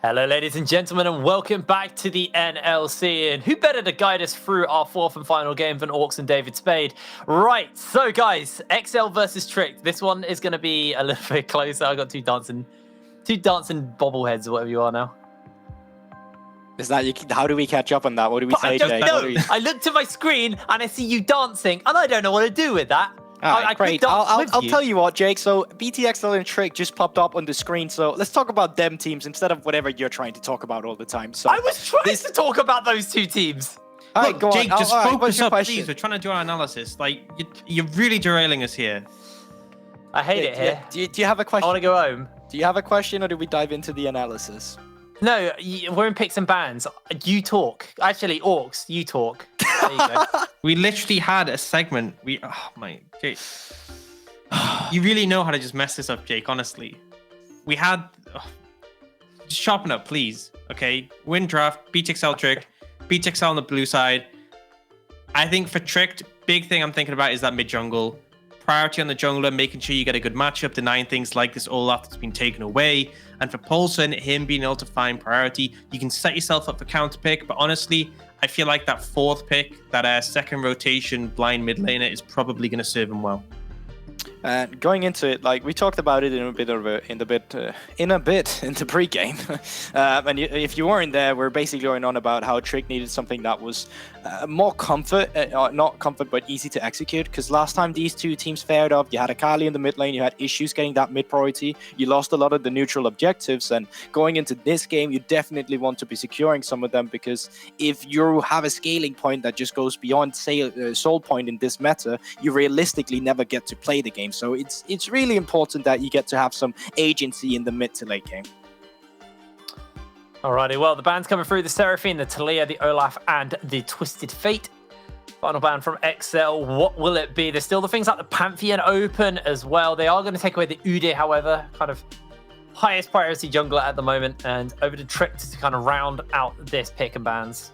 Hello, ladies and gentlemen, and welcome back to the NLC. And who better to guide us through our fourth and final game than Orcs and David Spade? Right, so guys, XL versus Tricked. This one is going to be a little bit closer. I got two dancing bobbleheads or whatever you are now. Is that how do we catch up on that? What do we say, Jake? I looked at my screen and I see you dancing, and I don't know what to do with that. Right, great. I'll tell you what, Jake. So BTXL and Trick just popped up on the screen. So let's talk about them teams instead of whatever you're trying to talk about all the time. So I was trying to talk about those two teams. All right, go Jake, on. just focus up, please. We're trying to do our analysis. Like, you're really derailing us here. I hate it here. Do you have a question? I want to go home. Do you have a question, or do we dive into the analysis? No, we're in picks and bans. You talk. Actually, Orcs, you talk. There you go. We literally had a segment. Jake. You really know how to just mess this up, Jake, honestly. We had... just sharpen up, please. Okay? Win draft, BTXL Trick, BTXL on the blue side. I think for Tricked, big thing I'm thinking about is that mid-jungle. Priority on the jungler, making sure you get a good matchup, denying things like this Olaf that's been taken away. And for Poulsen, him being able to find priority, you can set yourself up for counter pick. But honestly, I feel like that fourth pick, that second rotation blind mid laner, is probably going to serve him well. And going into it, like we talked about it in the pre-game, and if you weren't there, we're basically going on about how Trick needed something that was more not comfort, but easy to execute. Because last time these two teams fared off, you had Akali in the mid lane, you had issues getting that mid priority, you lost a lot of the neutral objectives, and going into this game, you definitely want to be securing some of them, because if you have a scaling point that just goes beyond, say, soul point in this meta, you realistically never get to play the game. So it's really important that you get to have some agency in the mid to late game. Alrighty, well, the bans coming through: the Seraphine, the Talia, the Olaf, and the Twisted Fate. Final ban from XL. What will it be? There's still the things like the Pantheon open as well. They are going to take away the Udyr, however, kind of highest priority jungler at the moment, and over to Tricked to kind of round out this pick and bans.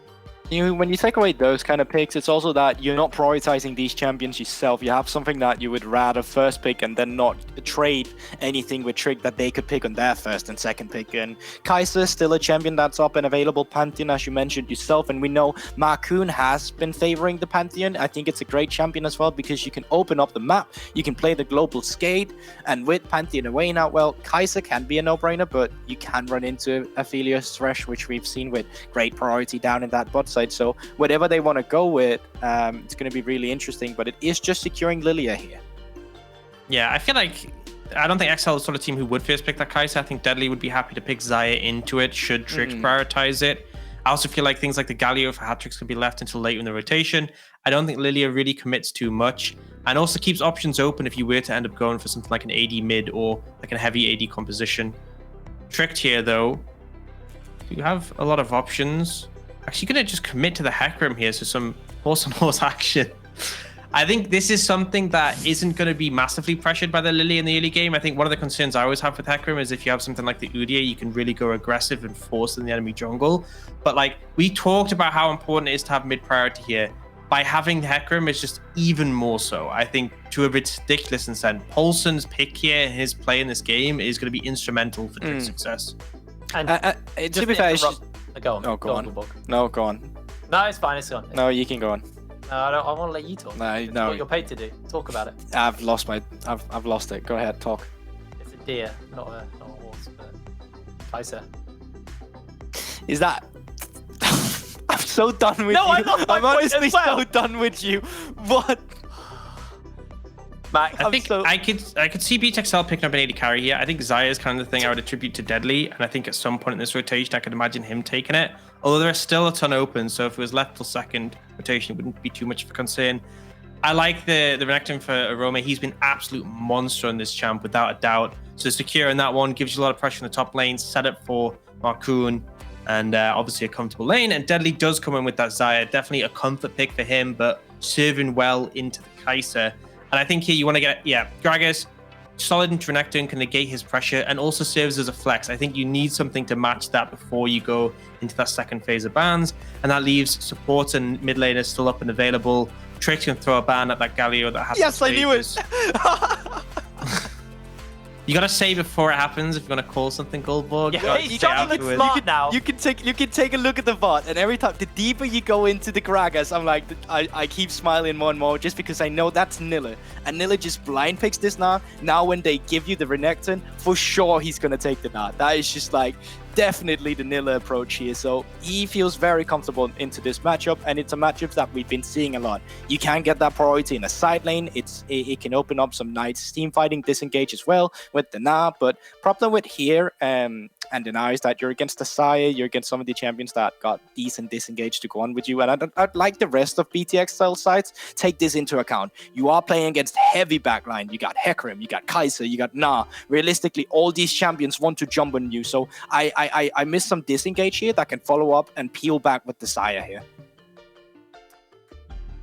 When you take away those kind of picks, it's also that you're not prioritizing these champions yourself. You have something that you would rather first pick and then not trade anything with Trick that they could pick on their first and second pick. And Kai'Sa is still a champion that's up and available. Pantheon, as you mentioned yourself, and we know Marcoon has been favoring the Pantheon. I think it's a great champion as well, because you can open up the map, you can play the global skate, and with Pantheon away now, well, Kai'Sa can be a no-brainer, but you can run into Aphelios Thresh, which we've seen with great priority down in that bot side. So whatever they want to go with, it's going to be really interesting, but it is just securing Lilia here. Yeah, I don't think XL is the sort of team who would first pick that Kai'Sa. I think Deadly would be happy to pick Xayah into it should Trick prioritize it. I also feel like things like the Galio for hat-tricks could be left until later in the rotation. I don't think Lilia really commits too much, and also keeps options open if you were to end up going for something like an AD mid or like a heavy AD composition. Tricked here, though, you have a lot of options. Actually, going to just commit to the Hecarim here, so some horse-on-horse action. I think this is something that isn't going to be massively pressured by the Lily in the early game. I think one of the concerns I always have with Hecarim is if you have something like the Udyr, you can really go aggressive and force in the enemy jungle. But like we talked about how important it is to have mid-priority here. By having the Hecarim, it's just even more so. I think to a ridiculous extent, Poulsen's pick here, his play in this game, is going to be instrumental for Trick's success. And to be fair, go on. No, go on. No, go on. No, it's fine. It's gone. No, you can go on. No, I want to let you talk. No. What you're paid to do. Talk about it. I've lost it. Go ahead, talk. It's a deer, not a horse, but Kai'Sa. Is that? I'm so done with you. No, I'm honestly so done with you. What? Mac, I could see BTXL picking up an AD carry here. I think Xayah is kind of the thing I would attribute to Deadly, and I think at some point in this rotation I could imagine him taking it. Although there are still a ton open, so if it was left till second rotation, it wouldn't be too much of a concern. I like the Renekton for Aroma. He's been absolute monster on this champ without a doubt. So securing that one gives you a lot of pressure in the top lane, set up for Marcoon, and obviously a comfortable lane. And Deadly does come in with that Xayah. Definitely a comfort pick for him, but serving well into the Kai'Sa. And I think here you want to get, Gragas, solid into Renekton, can negate his pressure, and also serves as a flex. I think you need something to match that before you go into that second phase of bans. And that leaves support and mid laners still up and available. Trick can throw a ban at that Galio that has Yes, I knew it! You gotta say before it happens if you're gonna call something Goldborg. Yeah, You you say gotta look afterwards. smart now. You can take a look at the VOD, and every time the deeper you go into the Gragas, I'm like, I keep smiling more and more just because I know that's Nilla, and Nilla just blind picks this now. Now when they give you the Renekton, for sure he's gonna take the Nat. That is just like definitely the Nilla approach here. So he feels very comfortable into this matchup, and it's a matchup that we've been seeing a lot. You can get that priority in a side lane. It can open up some nice team fighting disengage as well with the Na. But problem with here and the Na is that you're against the Sire, you're against some of the champions that got decent disengage to go on with you. And I'd like the rest of BTX style sides take this into account. You are playing against heavy backline. You got Hecarim, you got Kai'Sa, you got Na. Realistically, all these champions want to jump on you. So I miss some disengage here that can follow up and peel back with the Sire here.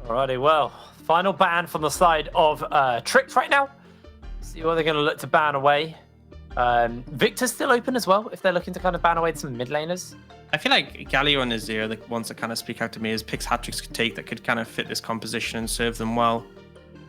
Alrighty, well, final ban from the side of Tricked right now. See what they're going to look to ban away. Victor's still open as well, if they're looking to kind of ban away some mid laners. I feel like Galio and Azir are the ones that kind of speak out to me as picks hat-tricks could take that could kind of fit this composition and serve them well.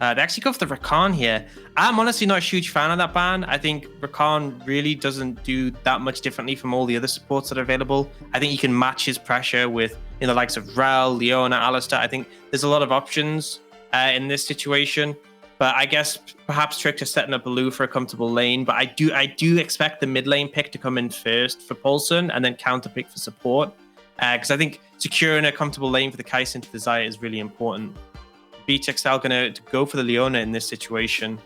They actually go for the Rakan here. I'm honestly not a huge fan of that ban. I think Rakan really doesn't do that much differently from all the other supports that are available. I think you can match his pressure with the likes of Rel, Leona, Alistar. I think there's a lot of options in this situation. But I guess perhaps Trick is setting up Baloo for a comfortable lane. But I do expect the mid lane pick to come in first for Paulson and then counter pick for support. Because I think securing a comfortable lane for the Kai'Sa into the Xayah is really important. BTXL going to go for the Leona in this situation.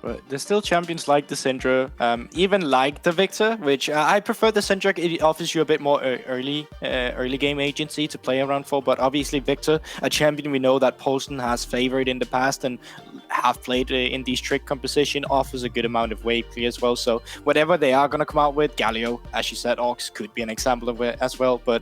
But there's still champions like the Syndra, even like the Victor, which I prefer the Syndra. It offers you a bit more early game agency to play around for. But obviously Victor, a champion we know that Poulsen has favored in the past and have played in these Trick composition, offers a good amount of wave clear as well. So whatever they are going to come out with, Galio, as you said, Ox could be an example of it as well. But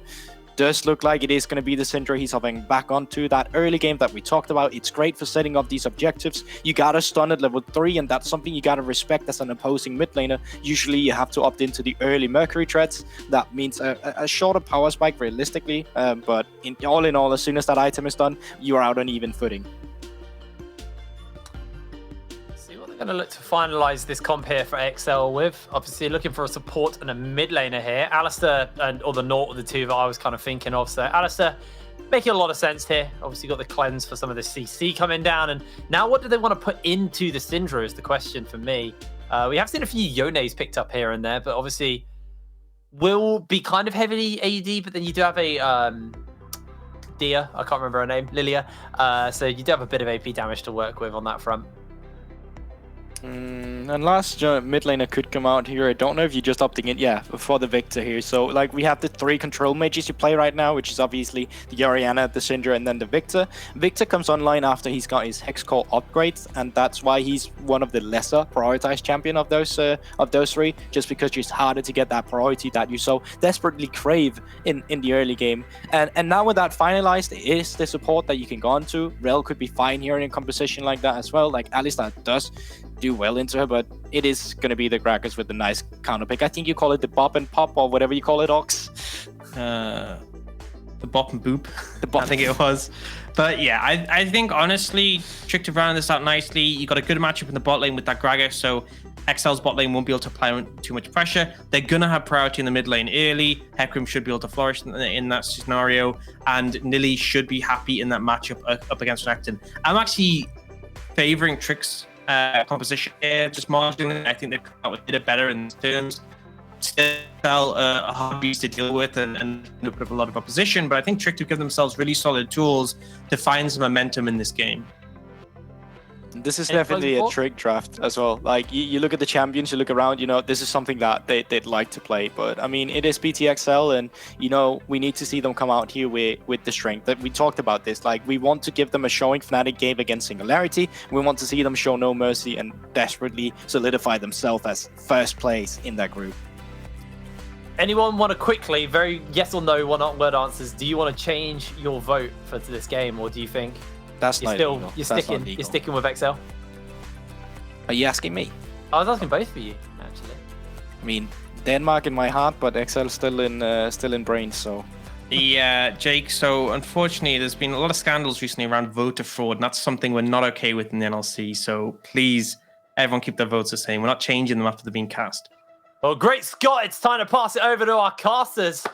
does look like it is going to be the Syndra he's hopping back onto. That early game that we talked about, it's great for setting up these objectives. You gotta stun at level 3, and that's something you gotta respect as an opposing mid laner. Usually you have to opt into the early Mercury threats. That means a shorter power spike realistically, but all in all, as soon as that item is done, you are out on even footing. Going to look to finalize this comp here for XL with. Obviously looking for a support and a mid laner here. Alistar or the Naught of the two that I was kind of thinking of. So Alistar making a lot of sense here. Obviously got the cleanse for some of the CC coming down. And now what do they want to put into the Syndra is the question for me. We have seen a few Yones picked up here and there, but obviously will be kind of heavily AD, but then you do have a Dia, I can't remember her name, Lilia. So you do have a bit of AP damage to work with on that front. And last mid laner could come out here. I don't know if you're just opting in, yeah, for the Victor here. So like we have the 3 control mages you play right now, which is obviously the Orianna, the Syndra, and then the Victor. Victor comes online after he's got his Hex Core upgrades, and that's why he's one of the lesser prioritized champion of those 3, just because it's harder to get that priority that you so desperately crave in the early game. And now with that finalized, it is the support that you can go on to. Rel could be fine here in a composition like that as well. Like Alistar does do well into her, but it is going to be the Gragas with the nice counter pick. I think you call it the Bop and Pop or whatever you call it, Ox. The Bop and Boop. The Bop. I think it was. But yeah, I think honestly, Trick to round this out nicely. You got a good matchup in the bot lane with that Gragas, so XL's bot lane won't be able to apply too much pressure. They're going to have priority in the mid lane early. Hecarim should be able to flourish in that scenario, and Nilly should be happy in that matchup up against Renekton. I'm actually favoring Trick's composition here, just marginally. I think they've come out with it better in terms. Still a hard beast to deal with and put up a lot of opposition, but I think Trick to give themselves really solid tools to find some momentum in this game. This is definitely a Trick draft as well. Like you look at the champions, you look around, this is something that they'd like to play. But I mean, it is BTXL, and we need to see them come out here with the strength that we talked about. This, like, we want to give them a showing Fnatic gave against Singularity. We want to see them show no mercy and desperately solidify themselves as first place in that group. Anyone want to quickly, very yes or no one-word answers? Do you want to change your vote for this game, or do you think that's you're sticking with XL? Are you asking me? I was asking both of you, actually. I mean, Denmark in my heart, but XL still in brains. So. Yeah, Jake. So unfortunately, there's been a lot of scandals recently around voter fraud, and that's something we're not okay with in the NLC. So please everyone keep their votes the same. We're not changing them after they've been cast. Well, great Scott, it's time to pass it over to our casters.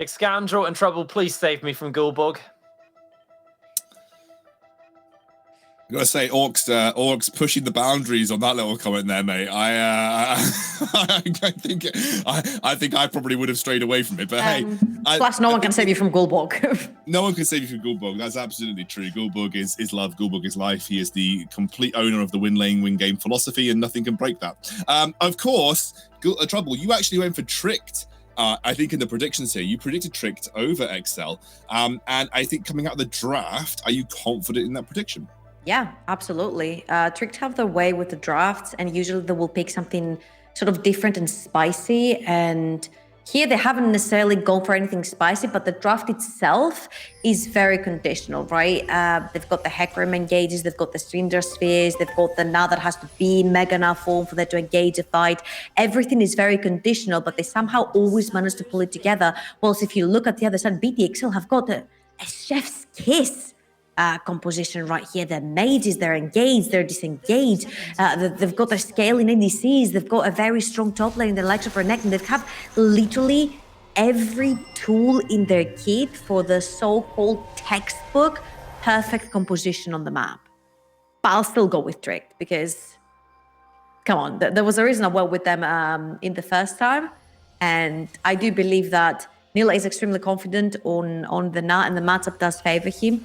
Exscoundrel and Trouble, please save me from Gulbog. I gotta say, Orcs pushing the boundaries on that little comment there, mate. I think I probably would have strayed away from it. But hey, plus no one can save you from Gulbog. No one can save you from Gulbog. That's absolutely true. Gulbog is love. Gulbog is life. He is the complete owner of the win lane, win game philosophy, and nothing can break that. Of course, Trouble, you actually went for Tricked. I think in the predictions here, you predicted Tricked over Excel. And I think coming out of the draft, are you confident in that prediction? Yeah, absolutely. Tricked have their way with the drafts, and usually they will pick something sort of different and spicy. And here they haven't necessarily gone for anything spicy, but the draft itself is very conditional, right? They've got the Hecarim engages, they've got the Cinder Spheres, they've got the now that has to be Mega now form for them to engage a fight. Everything is very conditional, but they somehow always manage to pull it together. Whilst if you look at the other side, BTXL have got a chef's kiss composition right here. They're mages, they're engaged, they're disengaged. They've got their scale in NDCs. They've got a very strong top lane in the likes of Renekton, and they've have literally every tool in their kit for the so-called textbook perfect composition on the map. But I'll still go with Tricked because, come on, there was a reason I went with them in the first time, and I do believe that Nila is extremely confident on the Nat, and the matchup does favor him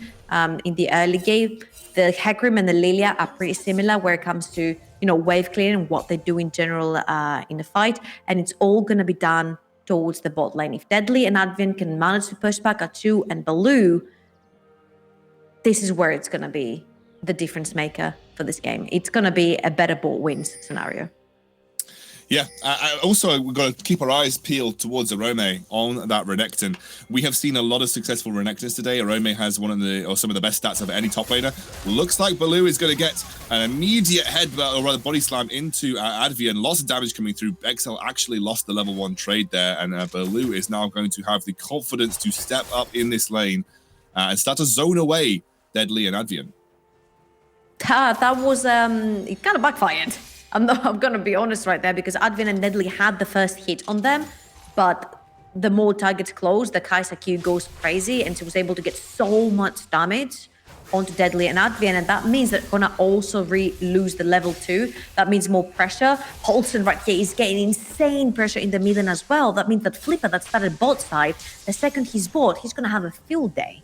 in the early game. The Hecarim and the Lilia are pretty similar where it comes to, wave clearing and what they do in general in the fight. And it's all going to be done towards the bot lane. If Deadly and Advin can manage to push back Achu and Baloo, this is where it's going to be the difference maker for this game. It's going to be a better bot wins scenario. Yeah, also, we've got to keep our eyes peeled towards Arome on that Renekton. We have seen a lot of successful Renektons today. Arome has some of the best stats of any top laner. Looks like Baloo is going to get an immediate headbutt, or rather body slam into Advian. Lots of damage coming through. XL actually lost the level 1 trade there, and Baloo is now going to have the confidence to step up in this lane and start to zone away Deadly and Advian. That was, it kind of backfired. I'm going to be honest right there, because Advin and Deadly had the first hit on them, but the more targets close, the Kai'Sa Q goes crazy, and she was able to get so much damage onto Deadly and Advin, and that means they're going to also lose the level 2. That means more pressure. Paulson right here is getting insane pressure in the mid lane as well. That means that Flipper that started bot side, the second he's bot, he's going to have a field day.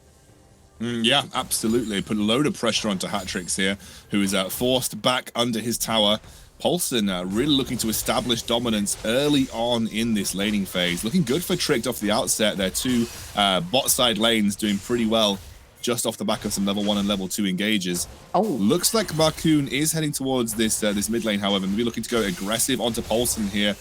Yeah, absolutely. Put a load of pressure onto Hatrix here, who is forced back under his tower. Paulson really looking to establish dominance early on in this laning phase. Looking good for Tricked off the outset. Their two bot side lanes doing pretty well just off the back of some level 1 and level 2 engages. Oh, looks like Marcoon is heading towards this mid lane, however. Maybe looking to go aggressive onto Paulson here.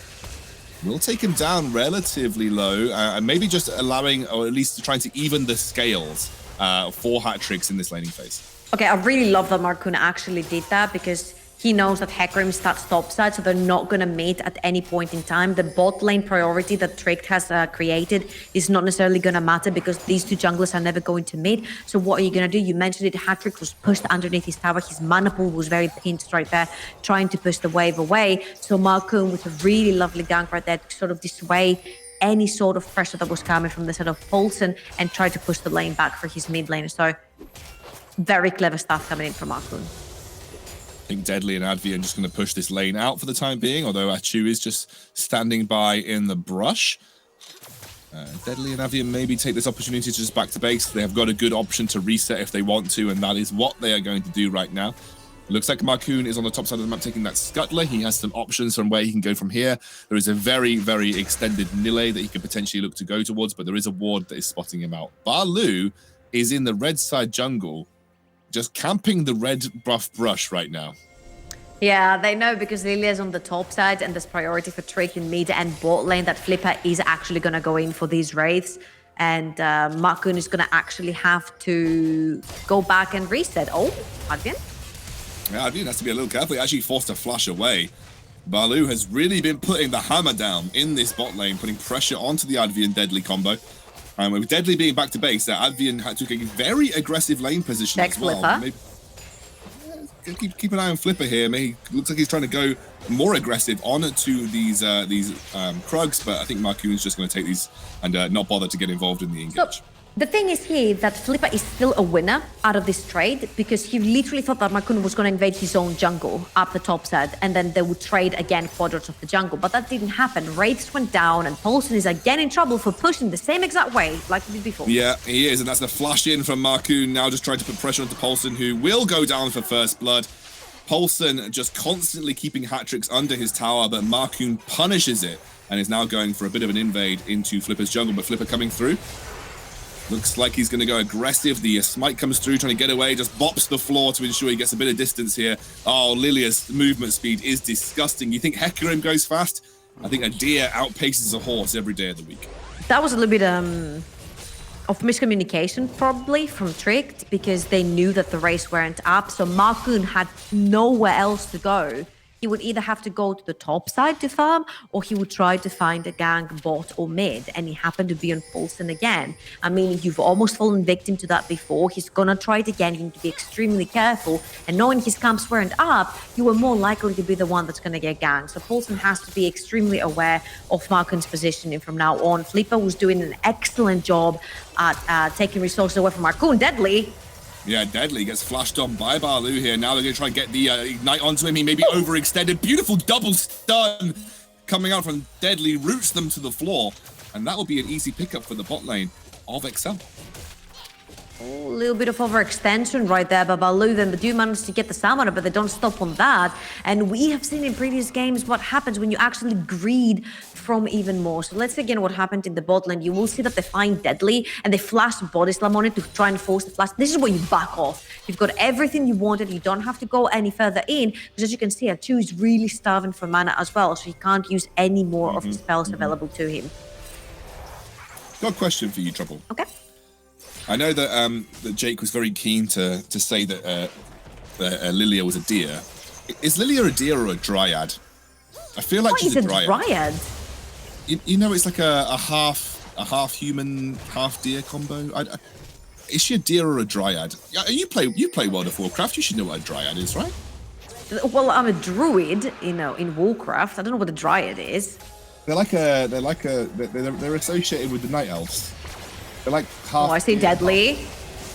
We'll take him down relatively low, and maybe just allowing, or at least trying to even the scales for Hatrix in this laning phase. Okay, I really love that Marcoon actually did that, because he knows that Hecarim starts topside, so they're not going to meet at any point in time. The bot lane priority that Tricked has created is not necessarily going to matter, because these two junglers are never going to meet. So what are you going to do? You mentioned it, Hatrix was pushed underneath his tower. His mana pool was very pinched right there, trying to push the wave away. So Marcoon with a really lovely gank right there to sort of dissuade any sort of pressure that was coming from the side of Paulson and try to push the lane back for his mid laner. So very clever stuff coming in from Marcoon. I think Deadly and Advian just going to push this lane out for the time being, although Achu is just standing by in the brush. Deadly and Advian maybe take this opportunity to just back to base. They have got a good option to reset if they want to, and that is what they are going to do right now. It looks like Marcoon is on the top side of the map taking that Scuttler. He has some options from where he can go from here. There is a very, very extended Nile that he could potentially look to go towards, but there is a ward that is spotting him out. Baloo is in the red side jungle, just camping the red buff brush right now. Yeah, they know, because Lilia's on the top side and there's priority for Trick in mid and bot lane, that Flipper is actually going to go in for these wraiths. And Marcoon is going to actually have to go back and reset. Oh, Advian? Yeah, Advian has to be a little careful. He actually forced a flash away. Baloo has really been putting the hammer down in this bot lane, putting pressure onto the Advian Deadly combo. And with Deadly being back to base, Advian took a very aggressive lane position as well. keep an eye on Flipper here. He looks like he's trying to go more aggressive onto these Krugs, but I think Marcoon's just going to take these and not bother to get involved in the engage. The thing is here that Flipper is still a winner out of this trade because he literally thought that Marcoon was going to invade his own jungle up the top side and then they would trade again quadrants of the jungle. But that didn't happen. Wraiths went down and Paulson is again in trouble for pushing the same exact way like he did before. Yeah, he is. And that's the flash in from Marcoon. Now just trying to put pressure onto Paulson, who will go down for first blood. Paulson just constantly keeping hat tricks under his tower, but Marcoon punishes it and is now going for a bit of an invade into Flipper's jungle. But Flipper coming through. Looks like he's going to go aggressive. The smite comes through, trying to get away, just bops the floor to ensure he gets a bit of distance here. Oh, Lilia's movement speed is disgusting. You think Hecarim goes fast? I think a deer outpaces a horse every day of the week. That was a little bit of miscommunication probably from Tricked because they knew that the race weren't up. So Marcoon had nowhere else to go. He would either have to go to the top side to farm or he would try to find a gank bot or mid, and he happened to be on Paulson again. I mean, you've almost fallen victim to that before. He's gonna try it again. You need to be extremely careful, and knowing his camps weren't up, you are more likely to be the one that's gonna get ganked. So Paulson has to be extremely aware of Marcoon's positioning from now on. Flipper was doing an excellent job at taking resources away from Marcoon. Deadly. Yeah, Deadly gets flashed on by Baloo here. Now they're going to try and get the Ignite onto him. He may be overextended. Beautiful double stun coming out from Deadly. Roots them to the floor. And that will be an easy pickup for the bot lane of Excel. Oh, a little bit of overextension right there by Baloo. Then they do manage to get the Summoner, but they don't stop on that. And we have seen in previous games what happens when you actually greed from even more. So let's see again what happened in the bot lane. You will see that they find Deadly and they flash Body Slam on it to try and force the flash. This is where you back off. You've got everything you wanted. You don't have to go any further in because as you can see, R2 is really starving for mana as well. So he can't use any more of the spells available to him. Got a question for you, Trouble. Okay. I know that that Jake was very keen to say that Lilia was a deer. Is Lilia a deer or a dryad? I feel like she's a dryad. You know, it's like a half human, half deer combo. Is she a deer or a dryad? You play World of Warcraft. You should know what a dryad is, right? Well, I'm a druid, you know, in Warcraft. I don't know what a dryad is. They're associated with the night elves. They're like half. Oh, I see Deadly.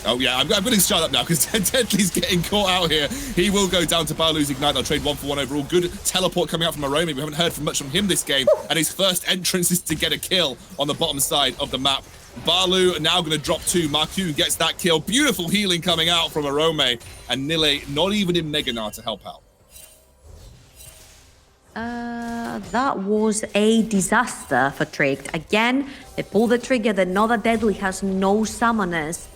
Oh yeah, I'm going to shut up now because Deadly's getting caught out here. He will go down to Baloo's Ignite. They'll trade 1-for-1 overall. Good teleport coming out from Aromi. We haven't heard much from him this game. And his first entrance is to get a kill on the bottom side of the map. Baloo now going to drop 2. Marcoon gets that kill. Beautiful healing coming out from Arome. And Nile not even in Meganar to help out. That was a disaster for Tricked. Again, they pull the trigger. They know that Deadly has no summoners.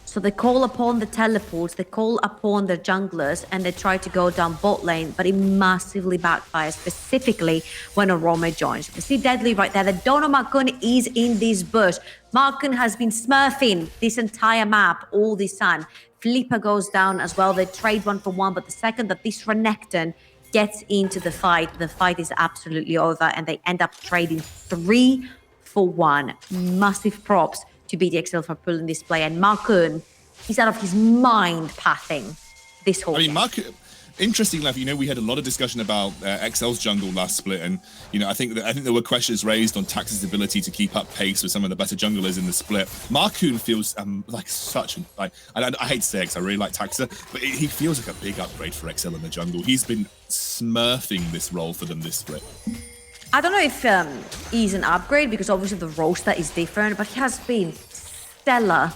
So they call upon the teleports, they call upon the junglers, and they try to go down bot lane, but it massively backfires, specifically when Arome joins. You see Deadly right there. They don't know Marcoon is in this bush. Marcoon has been smurfing this entire map all this time. Flipper goes down as well. They trade 1-for-1, but the second that this Renekton gets into the fight is absolutely over, and they end up trading 3-for-1. Massive props to BDXL for pulling this play, and Marcoon, he's out of his mind pathing this whole game. Marcoon, interestingly, you know, we had a lot of discussion about XL's jungle last split, and you know, I think there were questions raised on Tax's ability to keep up pace with some of the better junglers in the split. Marcoon feels like such I hate to say X, I really like Taxa, but he feels like a big upgrade for XL in the jungle. He's been smurfing this role for them this split. I don't know if he's an upgrade because obviously the roster is different, but he has been stellar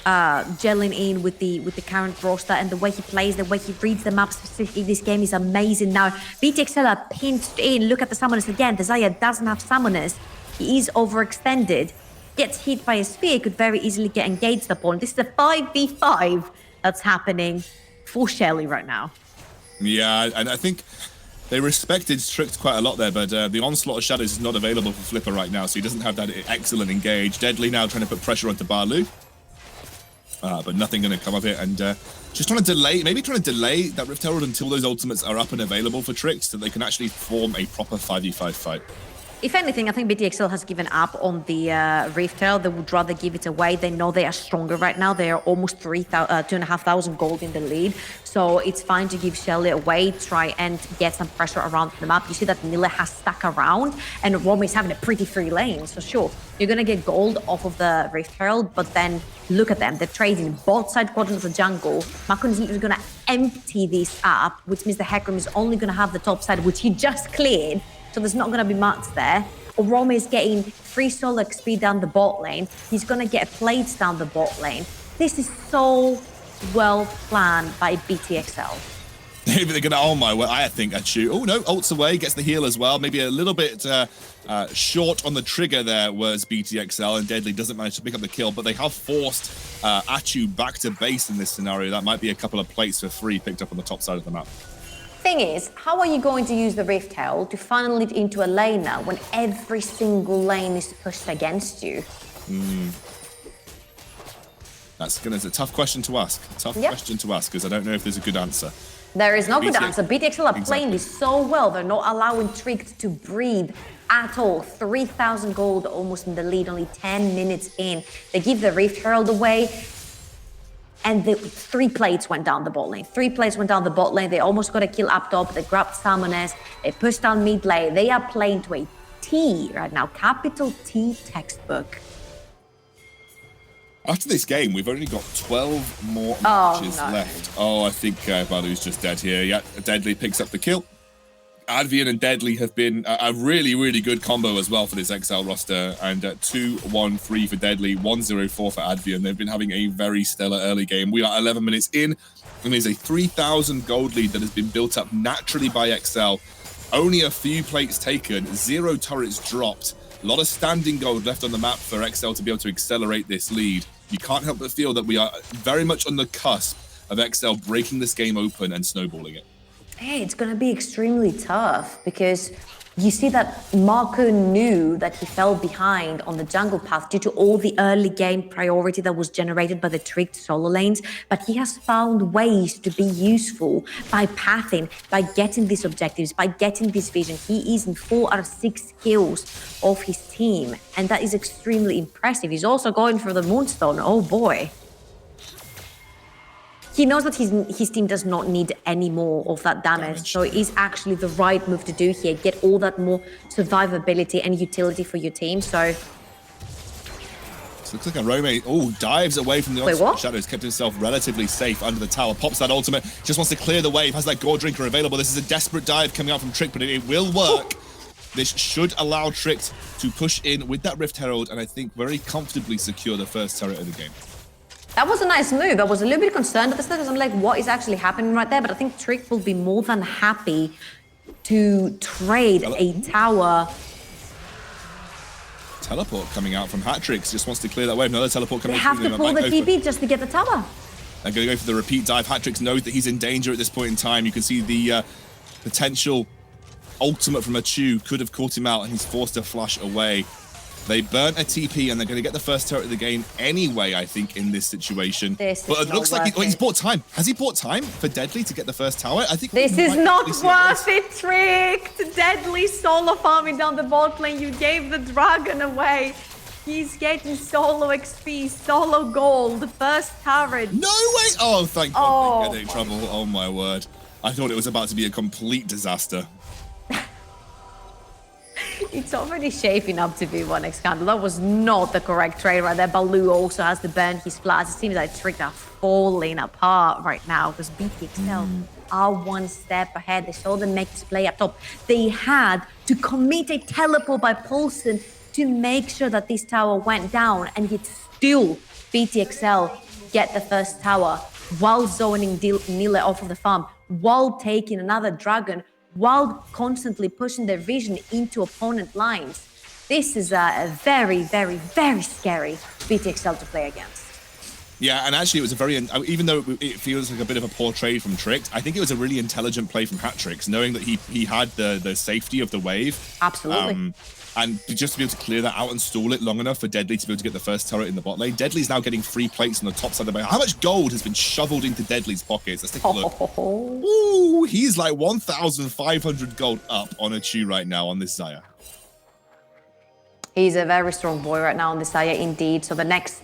gelling in with the current roster, and the way he plays, the way he reads the map specifically this game is amazing. Now, BTXL are pinched in. Look at the summoners again. Desire doesn't have summoners. He is overextended. Gets hit by a spear, could very easily get engaged upon. This is a 5v5 that's happening for Shelly right now. Yeah, and I think they respected Tricked quite a lot there, but the Onslaught of Shadows is not available for Flipper right now, so he doesn't have that excellent engage. Deadly now trying to put pressure onto Baloo, but nothing going to come of it, and just trying to delay that Rift Herald until those ultimates are up and available for Tricked, so they can actually form a proper 5v5 fight. If anything, I think BTXL has given up on the Rift Tail. They would rather give it away. They know they are stronger right now. They are almost 2,500 gold in the lead. So it's fine to give Shelly away, try and get some pressure around the map. You see that Nile has stuck around and Roma is having a pretty free lane. So sure, you're going to get gold off of the Rift Herald, but then look at them. They're trading both side quadrants of the jungle. Makun is going to empty this up, which means the Hecarim is only going to have the top side, which he just cleared. So there's not going to be much there. Roma is getting free solo XP down the bot lane. He's going to get plates down the bot lane. This is so well planned by BTXL. Maybe they're gonna, oh my word, I think I'd shoot. Oh no, ults away, gets the heal as well. Maybe a little bit short on the trigger there was BTXL, and Deadly doesn't manage to pick up the kill, but they have forced Achu back to base in this scenario. That might be a couple of plates for free picked up on the top side of the map. Thing is, how are you going to use the Rift Herald to funnel it into a laner when every single lane is pushed against you? That's a tough question to ask. Question to ask, because I don't know if there's a good answer. There is no good answer. BTXL are playing this so well. They're not allowing Tricked to breathe at all. 3,000 gold almost in the lead, only 10 minutes in. They give the Rift Herald away. And the 3 plates went down the bot lane. 3 plates went down the bot lane. They almost got a kill up top. They grabbed Summoners. They pushed down mid lane. They are playing to a T right now. Capital T textbook. After this game, we've only got 12 more matches left. Oh, I think Balu's just dead here. Yeah, Deadly picks up the kill. Advian and Deadly have been a really, really good combo as well for this XL roster. And 2-1-3 for Deadly, 1-0-4 for Advian. They've been having a very stellar early game. We are 11 minutes in, and there's a 3,000 gold lead that has been built up naturally by XL. Only a few plates taken, 0 turrets dropped. A lot of standing gold left on the map for XL to be able to accelerate this lead. You can't help but feel that we are very much on the cusp of XL breaking this game open and snowballing it. Hey, it's going to be extremely tough because you see that Marco knew that he fell behind on the jungle path due to all the early game priority that was generated by the Tricked solo lanes, but he has found ways to be useful by pathing, by getting these objectives, by getting this vision. He is in 4 out of 6 kills of his team, and that is extremely impressive. He's also going for the Moonstone. Oh boy. He knows that his team does not need any more of that damage, so it is actually the right move to do here. Get all that more survivability and utility for your team, so... Looks like a Rome, dives away from the onslaught shadows, kept himself relatively safe under the tower, pops that ultimate, just wants to clear the wave, has that Gore Drinker available. This is a desperate dive coming out from Trick, but it will work. This should allow Trick to push in with that Rift Herald, and I think very comfortably secure the first turret of the game. That was a nice move. I was a little bit concerned at the start because I'm like, what is actually happening right there? But I think Trick will be more than happy to trade a tower. Teleport coming out from Hatrix, just wants to clear that wave. Another teleport coming. They have to pull the TP just to get the tower. They're going to go for the repeat dive. Hatrix knows that he's in danger at this point in time. You can see the potential ultimate from Achu could have caught him out, and he's forced to flash away. They burnt a TP, and they're going to get the first turret of the game anyway, I think, in this situation. But it looks like he's bought time. Has he bought time for Deadly to get the first tower? I think this is not worth it, Tricked. Deadly solo farming down the bot lane. You gave the dragon away. He's getting solo XP, solo gold, first turret. No way! Oh, thank God they're getting in trouble. Oh, my word. I thought it was about to be a complete disaster. It's already shaping up to be 1x candle. That was not the correct trade right there. Baloo also has to burn his flash. It seems like Trick are falling apart right now because BTXL are one step ahead. They saw the next play up top. They had to commit a teleport by Paulson to make sure that this tower went down, and yet still BTXL get the first tower while zoning Nile off of the farm, while taking another dragon, while constantly pushing their vision into opponent lines. This is a very, very, very scary BTXL to play against. Yeah, and actually it was a very, even though it feels like a bit of a poor trade from Tricked, I think it was a really intelligent play from Hatrix, knowing that he had the safety of the wave. Absolutely. And just to be able to clear that out and stall it long enough for Deadly to be able to get the first turret in the bot lane. Deadly's now getting 3 plates on the top side of the base. How much gold has been shoveled into Deadly's pockets? Let's take a look. Ooh, he's like 1,500 gold up on Achu right now on this Xayah. He's a very strong boy right now on the Zaya, indeed. So the next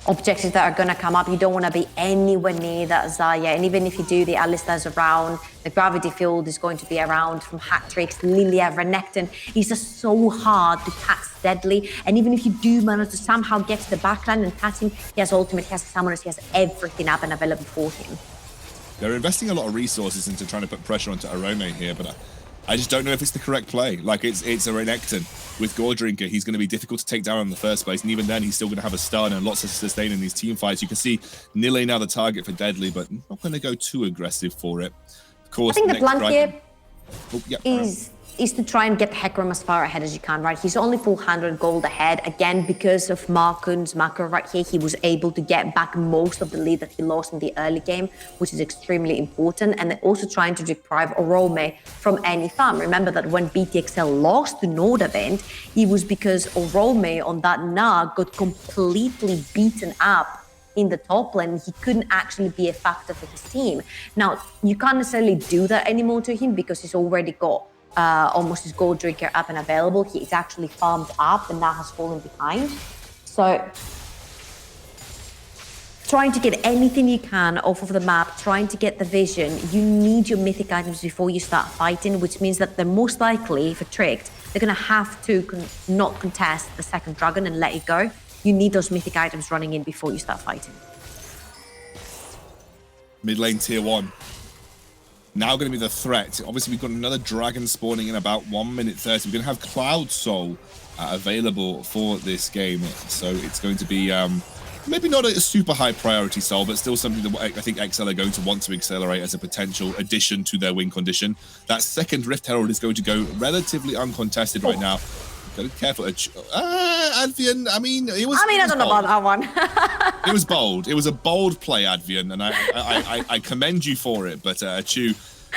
objectives that are going to come up, you don't want to be anywhere near that Zaya. And even if you do, the Alistar's around, the gravity field is going to be around from Hatrix, Lilia, Renekton. It's just so hard to catch Deadly. And even if you do manage to somehow get to the backline and catch him, he has ultimate, he has summoners, he has everything up and available for him. They're investing a lot of resources into trying to put pressure onto Arome here, but I just don't know if it's the correct play. Like, it's a Renekton. With Gore Drinker, he's going to be difficult to take down in the first place, and even then, he's still going to have a stun and lots of sustain in these team fights. You can see Nile now the target for Deadly, but not going to go too aggressive for it. Of course, I think the plan here is to try and get Hecarim as far ahead as you can, right? He's only 400 gold ahead. Again, because of Markun's macro right here, he was able to get back most of the lead that he lost in the early game, which is extremely important. And they're also trying to deprive Orome from any farm. Remember that when BTXL lost to Nordavent, it was because Orome on that Nag got completely beaten up in the top lane. He couldn't actually be a factor for his team. Now, you can't necessarily do that anymore to him because he's already got almost his Gold Drinker up and available. He's actually farmed up and now has fallen behind. So trying to get anything you can off of the map, trying to get the vision, you need your mythic items before you start fighting, which means that they're most likely, for Tricked, they're going to have to not contest the second dragon and let it go. You need those mythic items running in before you start fighting. Mid lane tier 1. Now going to be the threat. Obviously, we've got another dragon spawning in about 1 minute 30. We're going to have Cloud Soul available for this game. So it's going to be maybe not a super high priority soul, but still something that I think XL are going to want to accelerate as a potential addition to their win condition. That second Rift Herald is going to go relatively uncontested right now. Gotta be careful. Advian, I mean, it was. I don't know about that one. It was bold. It was a bold play, Advian, and I commend you for it. But Chu,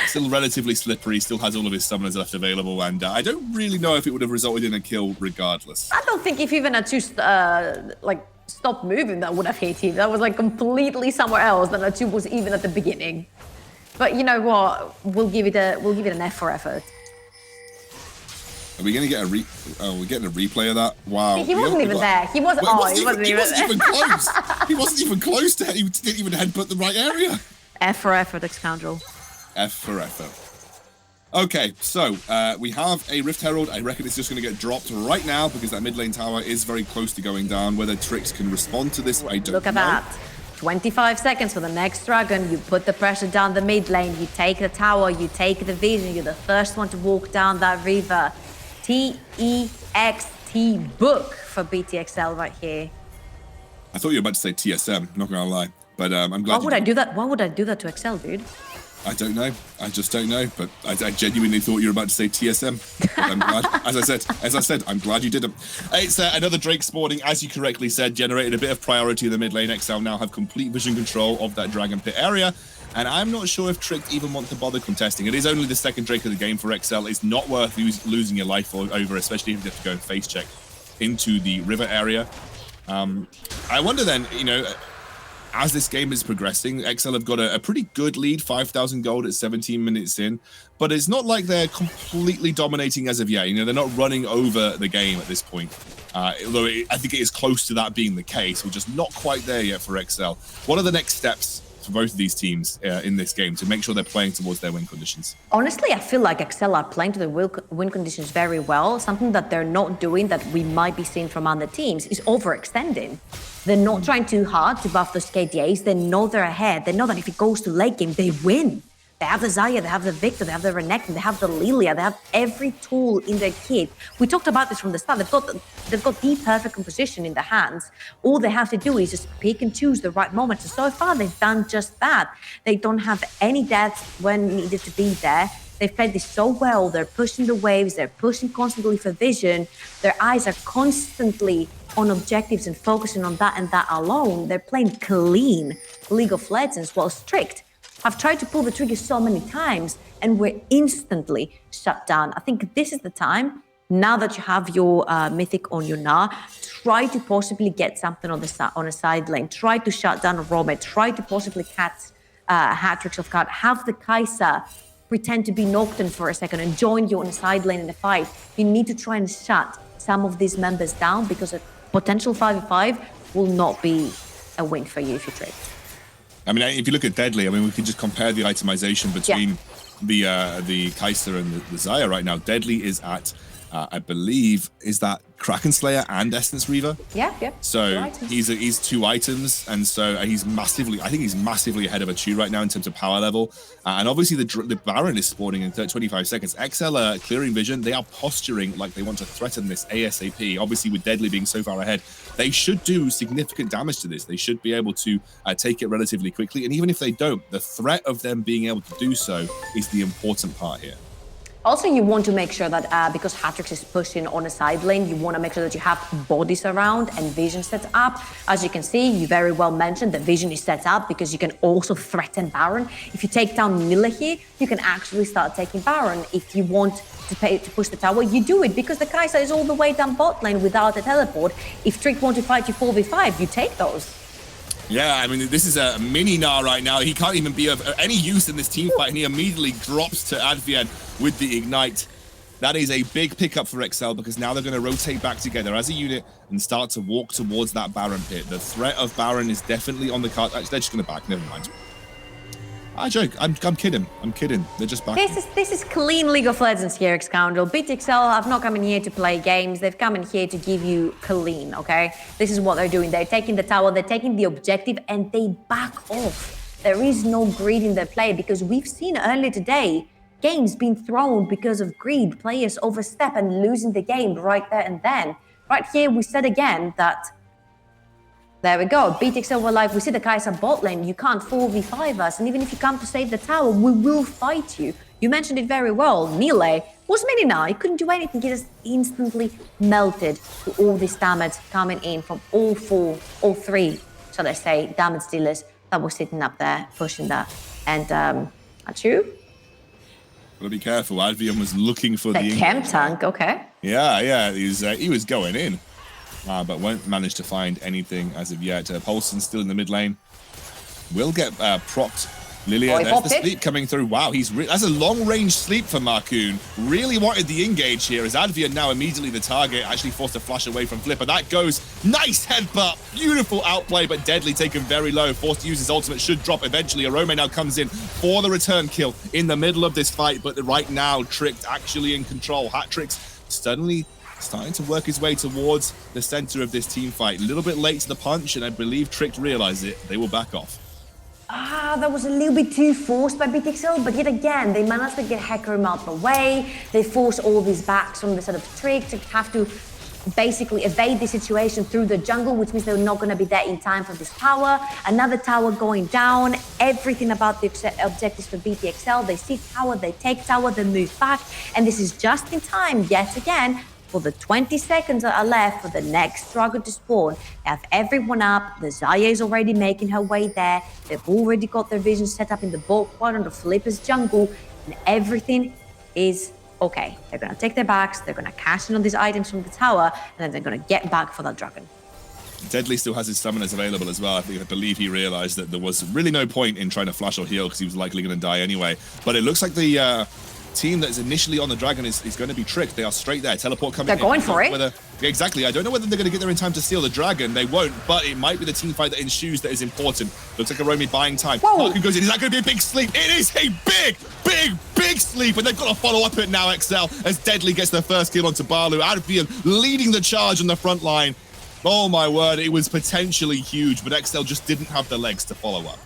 still relatively slippery, still has all of his summoners left available, and I don't really know if it would have resulted in a kill regardless. I don't think if even Achu stopped moving, that would have hit him. That was like completely somewhere else than Achu was even at the beginning. But you know what? We'll give it an F for effort. Are we going to get we're getting a replay of that? Wow. He wasn't even there. He wasn't even close. He wasn't even close to it. He didn't even headbutt the right area. F for effort, scoundrel. F for effort. Okay, so we have a Rift Herald. I reckon it's just going to get dropped right now because that mid lane tower is very close to going down. Whether Trix can respond to this, I don't know. Look at that. 25 seconds for the next dragon. You put the pressure down the mid lane. You take the tower. You take the vision. You're the first one to walk down that river. T-E-X-T book for BTXL right here. I thought you were about to say TSM, not gonna lie. But I'm glad. Why would I do that? Why would I do that to XL, dude? I don't know. I just don't know. But I genuinely thought you were about to say TSM. But I'm glad. As I said, I'm glad you didn't. It's another Drake spawning, as you correctly said, generated a bit of priority in the mid lane. XL now have complete vision control of that Dragon Pit area. And I'm not sure if Tricked even want to bother contesting. It is only the second Drake of the game for XL. It's not worth losing your life over, especially if you have to go and face check into the river area. I wonder then, you know, as this game is progressing, XL have got a pretty good lead, 5,000 gold at 17 minutes in. But it's not like they're completely dominating as of yet. You know, they're not running over the game at this point. Although I think it is close to that being the case. We're just not quite there yet for XL. What are the next steps for both of these teams in this game to make sure they're playing towards their win conditions? Honestly, I feel like XL are playing to the win conditions very well. Something that they're not doing that we might be seeing from other teams is overextending. They're not trying too hard to buff those KDAs. They know they're ahead. They know that if it goes to late game, they win. They have the Zaya, they have the Victor, they have the Renekton, they have the Lilia, they have every tool in their kit. We talked about this from the start. They've got the perfect composition in their hands. All they have to do is just pick and choose the right moments. And so far, they've done just that. They don't have any deaths when needed to be there. They've played this so well. They're pushing the waves. They're pushing constantly for vision. Their eyes are constantly on objectives and focusing on that and that alone. They're playing clean League of Legends while Strict have tried to pull the trigger so many times and were instantly shut down. I think this is the time, now that you have your Mythic on your Na, try to possibly get something on a side lane. Try to shut down a Rome. Try to possibly catch hat-tricks of card. Have the Kai'Sa pretend to be Nocturne for a second and join you on the side lane in the fight. You need to try and shut some of these members down, because a potential 5v5 will not be a win for you if you trade. I mean, if you look at Deadly, I mean, we can just compare the itemization between the Kai'Sa and the Xayah right now. Deadly is at, I believe, is that Kraken Slayer and Essence Reaver? Yeah. So he's 2 items, and so he's massively, I think he's massively ahead of a Chu right now in terms of power level. And obviously the Baron is spawning in 25 seconds. XL are clearing vision. They are posturing like they want to threaten this ASAP. Obviously with Deadly being so far ahead, they should do significant damage to this. They should be able to take it relatively quickly. And even if they don't, the threat of them being able to do so is the important part here. Also, you want to make sure that because Hatrix is pushing on a side lane, you want to make sure that you have bodies around and vision set up. As you can see, you very well mentioned that vision is set up because you can also threaten Baron. If you take down Miller here, you can actually start taking Baron. If you want to push the tower, you do it because the Kai'Sa is all the way down bot lane without a teleport. If Trick want to fight you 4v5, you take those. Yeah, I mean, this is a mini Gnar right now. He can't even be of any use in this team fight, and he immediately drops to Advian with the Ignite. That is a big pickup for XL, because now they're going to rotate back together as a unit and start to walk towards that Baron pit. The threat of Baron is definitely on the card. Actually, they're just going to back. Never mind. I joke. I'm kidding. I'm kidding. They're just back. This is clean League of Legends here, Scoundrel. BTXL have not come in here to play games. They've come in here to give you clean, okay? This is what they're doing. They're taking the tower, they're taking the objective, and they back off. There is no greed in their play, because we've seen earlier today games being thrown because of greed. Players overstep and losing the game right there and then. Right here, we said again that there we go. BTXL were like, we see the Kai'Sa bot lane. You can't 4v5 us. And even if you come to save the tower, we will fight you. You mentioned it very well. Melee was mini now. He couldn't do anything. He just instantly melted to all this damage coming in from all 3, shall I say, damage dealers that were sitting up there pushing that. And Achu? Gotta be careful. Advian was looking for the chem tank, okay. Yeah. He was going in. But won't manage to find anything as of yet. Paulson still in the mid lane. Will get propped. Lilia, there's the sleep coming through. Wow, that's a long-range sleep for Marcoon. Really wanted the engage here, as Advian now immediately the target, actually forced to flash away from Flipper. That goes, nice headbutt, beautiful outplay, but Deadly taken very low, forced to use his ultimate, should drop eventually. Arome now comes in for the return kill in the middle of this fight, but right now, Tricked actually in control. Hatrix suddenly starting to work his way towards the center of this team fight. A little bit late to the punch, and I believe Tricked realized it. They will back off. That was a little bit too forced by BTXL, but yet again, they managed to get Hecarim out the way. They force all these backs from the sort of Trick to have to basically evade the situation through the jungle, which means they're not going to be there in time for this tower. Another tower going down. Everything about the objectives for BTXL. They see tower, they take tower, they move back, and this is just in time, yet again, for the 20 seconds that are left for the next dragon to spawn. They have everyone up. The Xayah is already making her way there. They've already got their vision set up in the bot quadrant of Flipper's jungle, and everything is okay. They're going to take their backs, they're going to cash in on these items from the tower, and then they're going to get back for that dragon. Deadly still has his summoners available as well. I believe he realized that there was really no point in trying to flash or heal, because he was likely going to die anyway. But it looks like the team that is initially on the dragon is going to be Tricked. They are straight there. Teleport coming in. They're going for it. Exactly. I don't know whether they're going to get there in time to steal the dragon. They won't, but it might be the team fight that ensues that is important. Looks like Arome buying time. Marcoon goes in. Is that going to be a big sleep? It is a big sleep, and they've got to follow up it now, XL, as Deadly gets their first kill onto Balu. Advian leading the charge on the front line. Oh my word, it was potentially huge, but XL just didn't have the legs to follow up.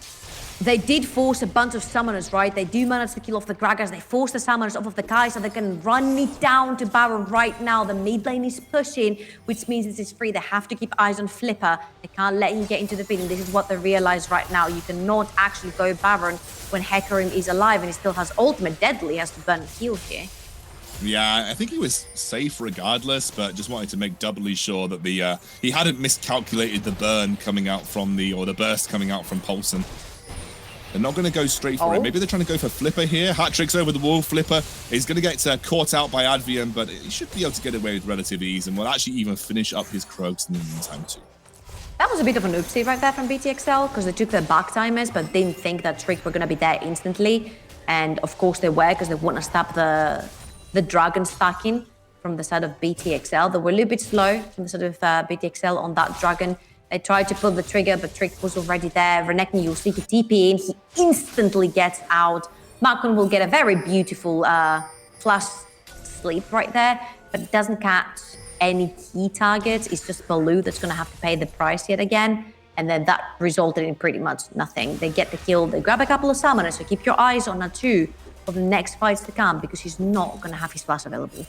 They did force a bunch of summoners, right? They do manage to kill off the Gragas. They force the summoners off of the Kai, so they can run it down to Baron right now. The mid lane is pushing, which means this is free. They have to keep eyes on Flipper. They can't let him get into the pit, and this is what they realize right now. You cannot actually go Baron when Hecarim is alive and he still has ultimate. Deadly has to burn the heal here. Yeah, I think he was safe regardless, but just wanted to make doubly sure that he hadn't miscalculated the burn coming out from the burst coming out from Paulson. They're not going to go straight for it. Maybe they're trying to go for Flipper here. Hatrix over the wall. Flipper is going to get caught out by Advian, but he should be able to get away with relative ease, and will actually even finish up his Croaks in the meantime too. That was a bit of an oopsie right there from BTXL, because they took their back timers, but didn't think that Trick were going to be there instantly. And of course they were, because they want to stop the dragon stacking from the side of BTXL. They were a little bit slow from the side of BTXL on that Dragon. They tried to pull the trigger, but Trick was already there. Renekton, you'll see he TP in. He instantly gets out. Malcolm will get a very beautiful flash sleep right there, but it doesn't catch any key targets. It's just Baloo that's going to have to pay the price yet again. And then that resulted in pretty much nothing. They get the kill, they grab a couple of summoners, so keep your eyes on Natu for the next fights to come, because he's not going to have his flash available.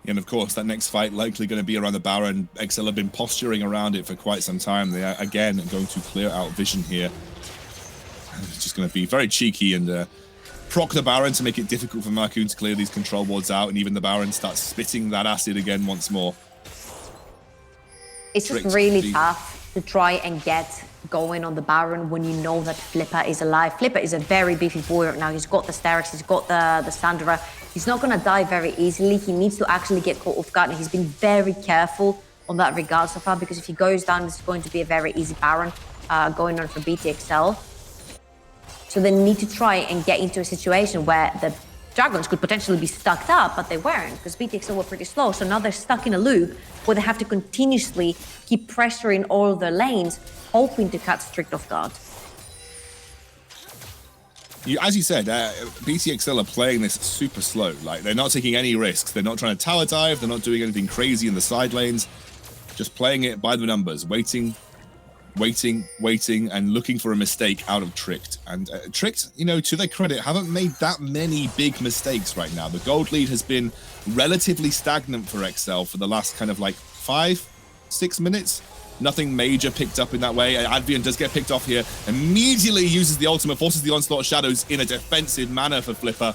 And of course, that next fight likely going to be around the Baron. XL have been posturing around it for quite some time. They are, again, going to clear out vision here. It's just going to be very cheeky and proc the Baron to make it difficult for Marcoon to clear these control wards out, and even the Baron starts spitting that acid again once more. It's just really tough to try and get going on the Baron when you know that Flipper is alive. Flipper is a very beefy boy right now. He's got the Sterak's, he's got the Sandra. He's not going to die very easily. He needs to actually get caught off guard, and he's been very careful on that regard so far, because if he goes down, this is going to be a very easy Baron going on for BTXL. So they need to try and get into a situation where the Dragons could potentially be stuck up, but they weren't, because BTXL were pretty slow. So now they're stuck in a loop where they have to continuously keep pressuring all of their lanes, hoping to catch Strict off guard. As you said, BTXL are playing this super slow. Like, they're not taking any risks. They're not trying to tower dive. They're not doing anything crazy in the side lanes. Just playing it by the numbers, waiting, and looking for a mistake out of Tricked. And Tricked, you know, to their credit, haven't made that many big mistakes right now. The gold lead has been relatively stagnant for XL for the last kind of like 5-6 minutes. Nothing major picked up in that way. Advian does get picked off here. Immediately uses the ultimate, forces the onslaught of shadows in a defensive manner for Flipper.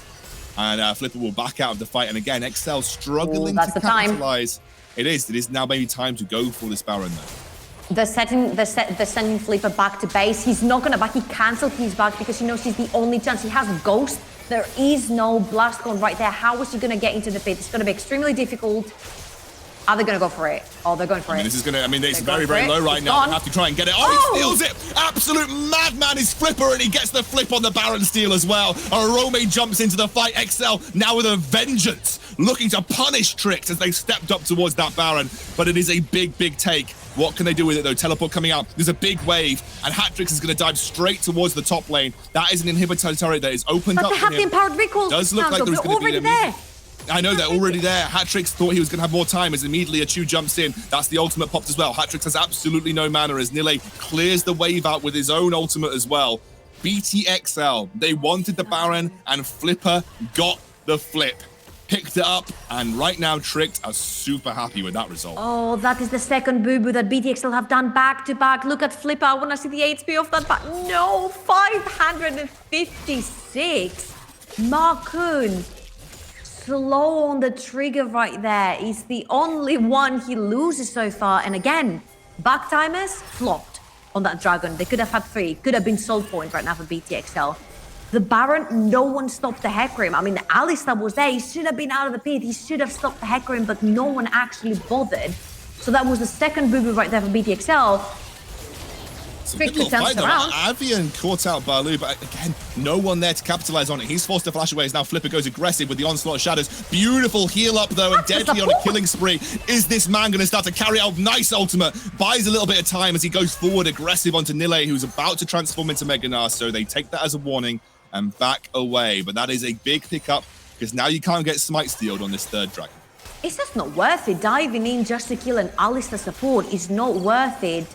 And Flipper will back out of the fight. And again, XL struggling to capitalize. It is now maybe time to go for this Baron though. They're sending Flipper back to base. He's not going to back. He cancelled his back because he knows he's the only chance. He has Ghost. There is no Blast Gun right there. How is he going to get into the pit? It's going to be extremely difficult. Are they going to go for it? Oh, they're going for it. This is going to, it's very, very low right now. They have to try and get it. Oh, he steals it. Absolute madman is Flipper, and he gets the flip on the Baron steal as well. Arome jumps into the fight. XL now with a vengeance, looking to punish Tricks as they stepped up towards that Baron. But it is a big, big take. What can they do with it though? Teleport coming out. There's a big wave, and Hatrix is going to dive straight towards the top lane. That is an inhibitor turret that is opened up. But they have the empowered recall. Does look like there's going to be there. I know they're already there. Hatrix thought he was going to have more time as immediately Achu jumps in. That's the ultimate popped as well. Hatrix has absolutely no mana as Nile clears the wave out with his own ultimate as well. BTXL, they wanted the Baron, and Flipper got the flip. Picked it up, and right now Tricked are super happy with that result. Oh, that is the second boo-boo that BTXL have done back-to-back. Look at Flipper. I want to see the HP of that back. No, 556. Marcoon. Slow on the trigger right there. He's the only one he loses so far. And again, back timers flopped on that Dragon. They could have had 3. Could have been soul point right now for BTXL. The Baron, no one stopped the Hecarim. I mean, Alistar was there. He should have been out of the pit. He should have stopped the Hecarim, but no one actually bothered. So that was the second boo-boo right there for BTXL. It's a good little fight though. Avian caught out Baloo, but again, no one there to capitalize on it. He's forced to flash away as now Flipper goes aggressive with the onslaught of shadows. Beautiful heal up though, and Deadly on a killing spree. Is this man going to start to carry out nice ultimate? Buys a little bit of time as he goes forward aggressive onto Nile, who's about to transform into Meganar. So they take that as a warning and back away. But that is a big pickup, because now you can't get smite stealed on this third dragon. It's just not worth it. Diving in just to kill an Alistar support is not worth it.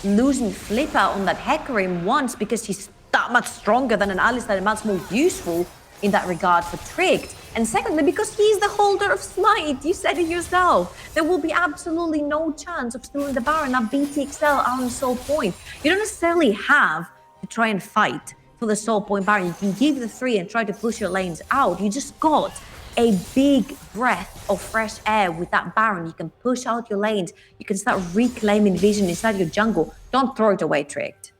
Losing Flipper on that Hecarim once because he's that much stronger than an Alistar and much more useful in that regard for Tricked. And secondly, because he's the holder of Smite. You said it yourself. There will be absolutely no chance of stealing the Baron. Now BTXL are on soul point. You don't necessarily have to try and fight for the soul point Baron. You can give the 3 and try to push your lanes out. You just got a big breath of fresh air with that Baron. You can push out your lanes. You can start reclaiming vision inside your jungle. Don't throw it away, Tricked.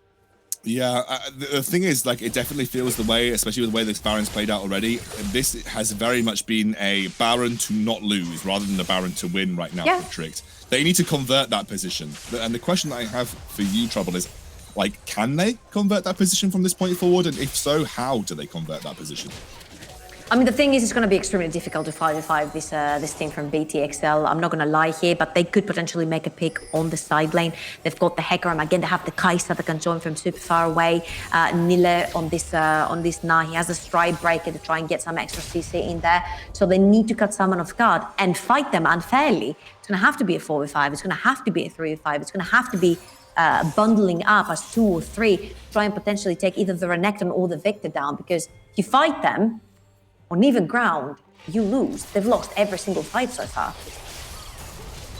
Yeah, the thing is, like, it definitely feels the way, especially with the way this Baron's played out already. This has very much been a Baron to not lose rather than a Baron to win right now for Tricked. They need to convert that position. And the question that I have for you, Trouble, is, like, can they convert that position from this point forward? And if so, how do they convert that position? I mean, the thing is, it's going to be extremely difficult to 5v5 this team from BTXL. I'm not going to lie here, but they could potentially make a pick on the side lane. They've got the Hecarim again. They have the Kai'Sa that can join from super far away. Nile on this Nah. He has a Stride Breaker to try and get some extra CC in there. So they need to cut someone off guard and fight them unfairly. It's going to have to be a 4v5. It's going to have to be a 3v5. It's going to have to be bundling up as 2 or 3, try and potentially take either the Renekton or the Victor down, because if you fight them on even ground, you lose. They've lost every single fight so far.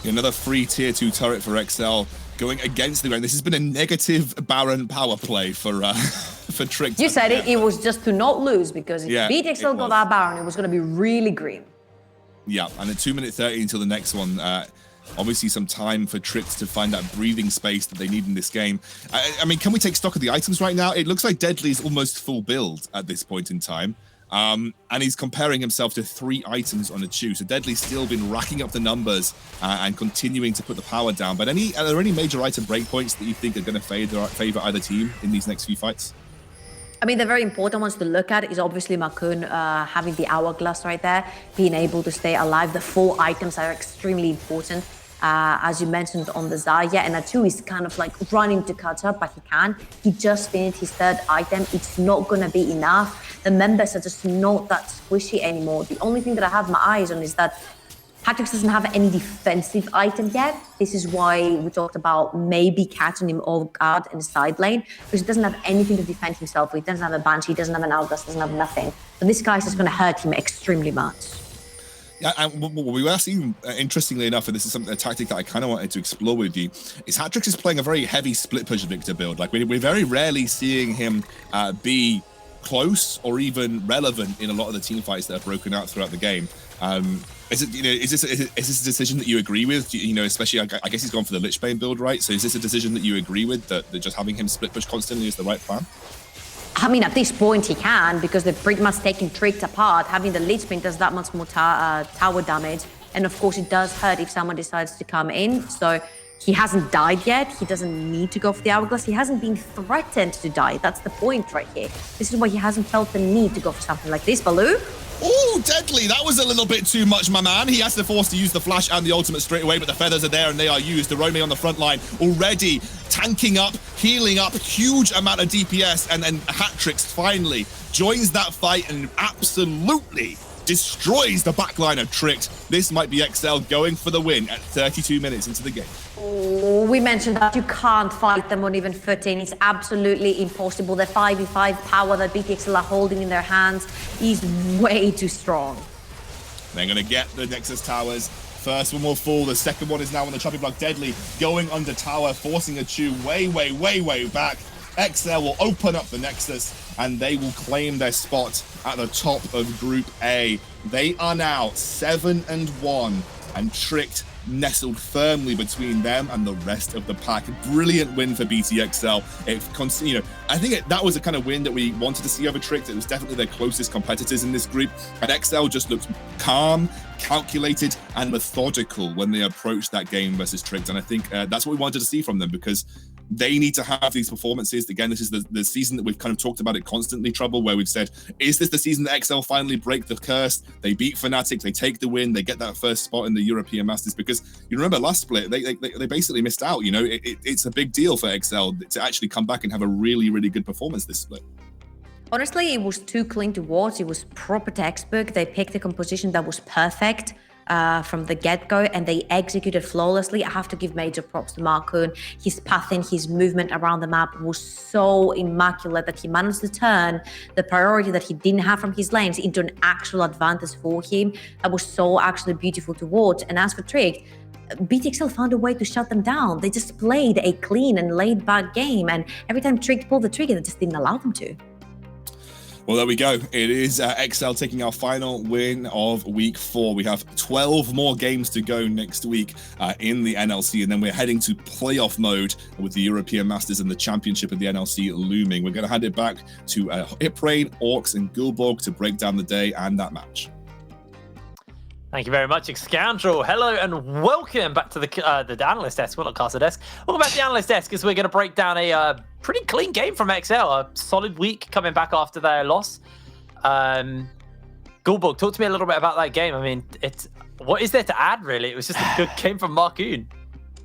Another free tier 2 turret for XL going against the grain. This has been a negative Baron power play for Trick. You said it was just to not lose, because if BTXL got that Baron, it was going to be really green. Yeah, and then 2 minutes 30 until the next one. Obviously some time for Tricks to find that breathing space that they need in this game. I mean, can we take stock of the items right now? It looks like Deadly's almost full build at this point in time. And he's comparing himself to 3 items on a chew. So Deadly's still been racking up the numbers and continuing to put the power down. But are there any major item breakpoints that you think are going to favor either team in these next few fights? I mean, the very important ones to look at is obviously Makun having the hourglass right there, being able to stay alive. The 4 items are extremely important. As you mentioned on the Zarya, and Atu is kind of like running to catch up, but he can't. He just finished his 3rd item. It's not going to be enough. The members are just not that squishy anymore. The only thing that I have my eyes on is that Hatrix doesn't have any defensive item yet. This is why we talked about maybe catching him off guard in the side lane, because he doesn't have anything to defend himself with. He doesn't have a Banshee, he doesn't have an Hourglass, doesn't have nothing. So this guy is just going to hurt him extremely much. Yeah, and what we were seeing, interestingly enough, and this is a tactic that I kind of wanted to explore with you, is Hatrix is playing a very heavy split push Victor build. Like, we're very rarely seeing him be close or even relevant in a lot of the team fights that are broken out throughout the game. Is this a decision that you agree with? Especially, I guess he's gone for the Lichbane build, right? So is this a decision that you agree with, that just having him split push constantly is the right plan? I mean, at this point he can, because they're pretty much taking Tricked apart. Having the Lichbane does that much more tower damage. And of course it does hurt if someone decides to come in. So he hasn't died yet. He doesn't need to go for the Hourglass. He hasn't been threatened to die. That's the point right here. This is why he hasn't felt the need to go for something like this. Baloo? Oh, Deadly, that was a little bit too much, my man. He has to force to use the flash and the ultimate straight away, but the feathers are there and they are used. Arome on the front line already tanking up, healing up, huge amount of DPS, and then Hatrix finally joins that fight and absolutely destroys the backline of Tricked. This might be XL going for the win at 32 minutes into the game. Oh, we mentioned that you can't fight them on even footing. It's absolutely impossible. The 5v5 power that BTXL are holding in their hands is way too strong. They're going to get the Nexus towers. First one will fall. The second one is now on the chopping block. Deadly going under tower, forcing a Chew way back. XL will open up the Nexus and they will claim their spot at the top of Group A. They are now 7-1 and Tricked nestled firmly between them and the rest of the pack. Brilliant win for BTXL. I think that was a kind of win that we wanted to see over Tricked. It was definitely their closest competitors in this group, and XL just looked calm, calculated, and methodical when they approached that game versus Tricked. And I think that's what we wanted to see from them, because they need to have these performances. Again, this is the season that we've kind of talked about it constantly, Trouble, where we've said, is this the season that XL finally break the curse? They beat Fnatic, they take the win, they get that first spot in the European Masters, because you remember last split, they basically missed out. It's a big deal for XL to actually come back and have a really good performance this split. Honestly, it was too clean to watch. It was proper textbook. They picked a composition that was perfect from the get-go, and they executed flawlessly. I have to give major props to Markun. His pathing, his movement around the map was so immaculate that he managed to turn the priority that he didn't have from his lanes into an actual advantage for him. That was so actually beautiful to watch. And as for Tricked, BTXL found a way to shut them down. They just played a clean and laid-back game, and every time Tricked pulled the trigger, they just didn't allow them to. Well, there we go. It is XL taking our final win of week 4. We have 12 more games to go next week in the NLC, and then we're heading to playoff mode with the European Masters and the Championship of the NLC looming. We're going to hand it back to Hiprain, Orcs, and Gulborg to break down the day and that match. Thank you very much, Scoundrel. Hello and welcome back to the analyst desk, well, not caster desk. Welcome back to the analyst desk, as we're going to break down a pretty clean game from XL. A solid week coming back after their loss. Gulborg, talk to me a little bit about that game. I mean, what is there to add, really? It was just a good game from Marcoon.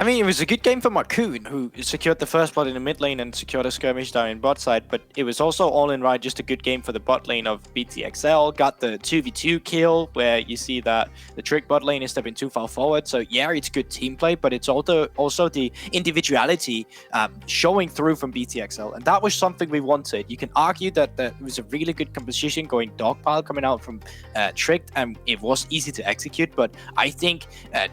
I mean, it was a good game for Marcoon, who secured the first blood in the mid lane and secured a skirmish down in bot side, but it was also all in right, just a good game for the bot lane of BTXL. Got the 2v2 kill, where you see that the Trick bot lane is stepping too far forward, so yeah, it's good team play, but it's also the individuality showing through from BTXL, and that was something we wanted. You can argue that it was a really good composition going dogpile coming out from Trick, and it was easy to execute, but I think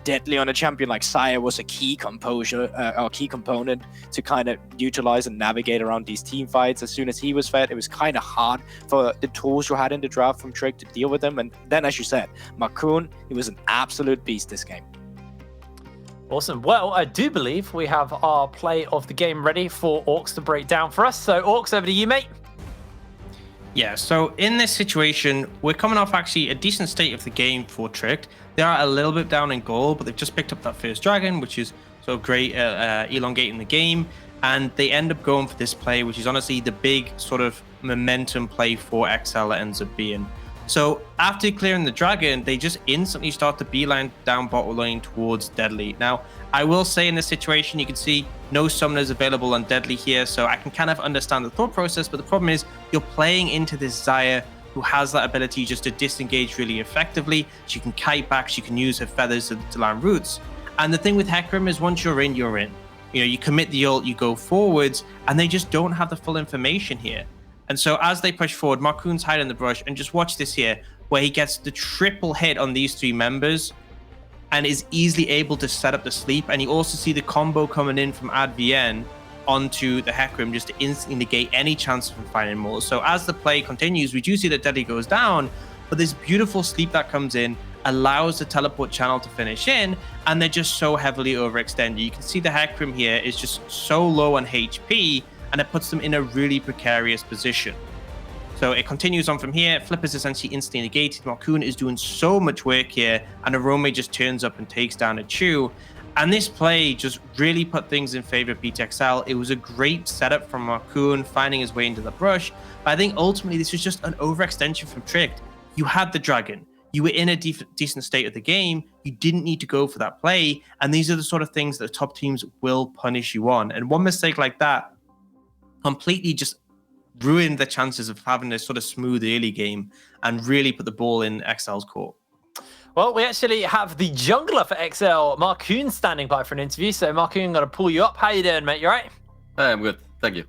Deadly on a champion like Saya was a key component to kind of utilize and navigate around these team fights. As soon as he was fed, it was kind of hard for the tools you had in the draft from Trick to deal with them. And then, as you said, Marcoon, he was an absolute beast this game. Awesome. Well, I do believe we have our play of the game ready for Orcs to break down for us. So, Orcs, over to you, mate. Yeah, so in this situation, we're coming off actually a decent state of the game for Tricked. They are a little bit down in goal, but they've just picked up that first dragon, which is sort of great, elongating the game. And they end up going for this play, which is honestly the big sort of momentum play for XL it ends up being. So after clearing the dragon, they just instantly start to beeline down bot lane towards Deadly. Now, I will say in this situation, you can see no summoners available on Deadly here, so I can kind of understand the thought process, but the problem is you're playing into this Xayah who has that ability just to disengage really effectively. She can kite back, she can use her feathers to land roots. And the thing with Hecarim is once you're in, you're in. You know, you commit the ult, you go forwards, and they just don't have the full information here. And so as they push forward, Marcoon's hiding in the brush, and just watch this here, where he gets the triple hit on these three members and is easily able to set up the sleep. And you also see the combo coming in from AdVN onto the Hecarim just to instantly negate any chance of finding more. So as the play continues, we do see that Deadly goes down, but this beautiful sleep that comes in allows the teleport channel to finish in, and they're just so heavily overextended. You can see the Hecarim here is just so low on HP, and it puts them in a really precarious position. So it continues on from here. Flip is essentially instantly negated. Marcoon is doing so much work here, and Arome just turns up and takes down a Chew. And this play just really put things in favor of BTXL. It was a great setup from Marcoon, finding his way into the brush. But I think ultimately this was just an overextension from Tricked. You had the dragon. You were in a decent state of the game. You didn't need to go for that play. And these are the sort of things that top teams will punish you on. And one mistake like that completely just ruined the chances of having a sort of smooth early game and really put the ball in XL's court. Well, we actually have the jungler for XL, Marcoon, standing by for an interview. So, Marcoon, I'm going to pull you up. How you doing, mate? You all right? Hey, I'm good. Thank you.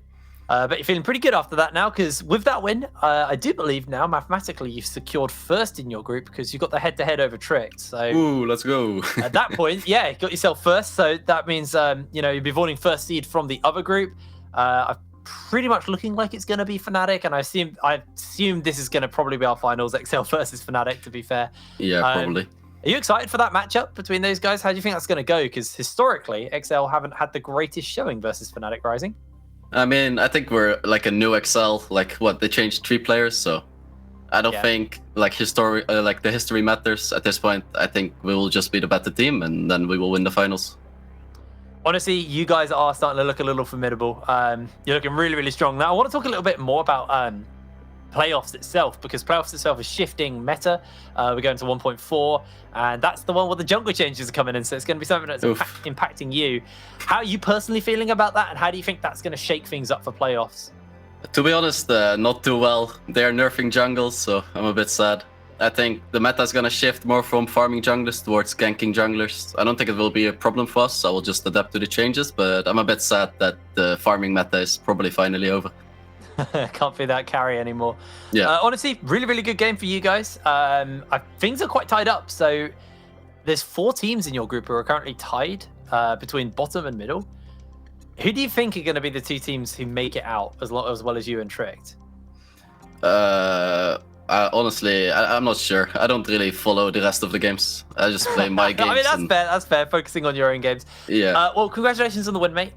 But you're feeling pretty good after that now, because with that win, I do believe now, mathematically, you've secured first in your group because you've got the head-to-head over Tricked. So, ooh, let's go. at that point, yeah, you got yourself first. So that means, you'll be voting first seed from the other group. I'm pretty much looking like it's going to be Fnatic, and I assume this is going to probably be our finals, XL versus Fnatic, to be fair. Yeah, probably. Are you excited for that matchup between those guys? How do you think that's going to go? Because historically, XL haven't had the greatest showing versus Fnatic Rising. I mean, I think we're like a new XL. Like, what, they changed 3 players, so I don't think like the history matters at this point. I think we will just be the better team, and then we will win the finals. Honestly, you guys are starting to look a little formidable. You're looking really, really strong. Now, I want to talk a little bit more about playoffs itself, because playoffs itself is shifting meta. We're going to 1.4, and that's the one where the jungle changes are coming in, so it's going to be something that's impacting you. How are you personally feeling about that, and how do you think that's going to shake things up for playoffs? To be honest, not too well. They are nerfing jungles, so I'm a bit sad. I think the meta is going to shift more from farming junglers towards ganking junglers. I don't think it will be a problem for us. I will just adapt to the changes, but I'm a bit sad that the farming meta is probably finally over. Can't be that carry anymore. Yeah. Honestly, really, really good game for you guys. Things are quite tied up. So there's 4 teams in your group who are currently tied between bottom and middle. Who do you think are going to be the 2 teams who make it out as well as you and Tricked? Honestly, I'm not sure. I don't really follow the rest of the games. I just play my games. I mean, that's fair. That's fair. Focusing on your own games. Yeah. Well, congratulations on the win, mate.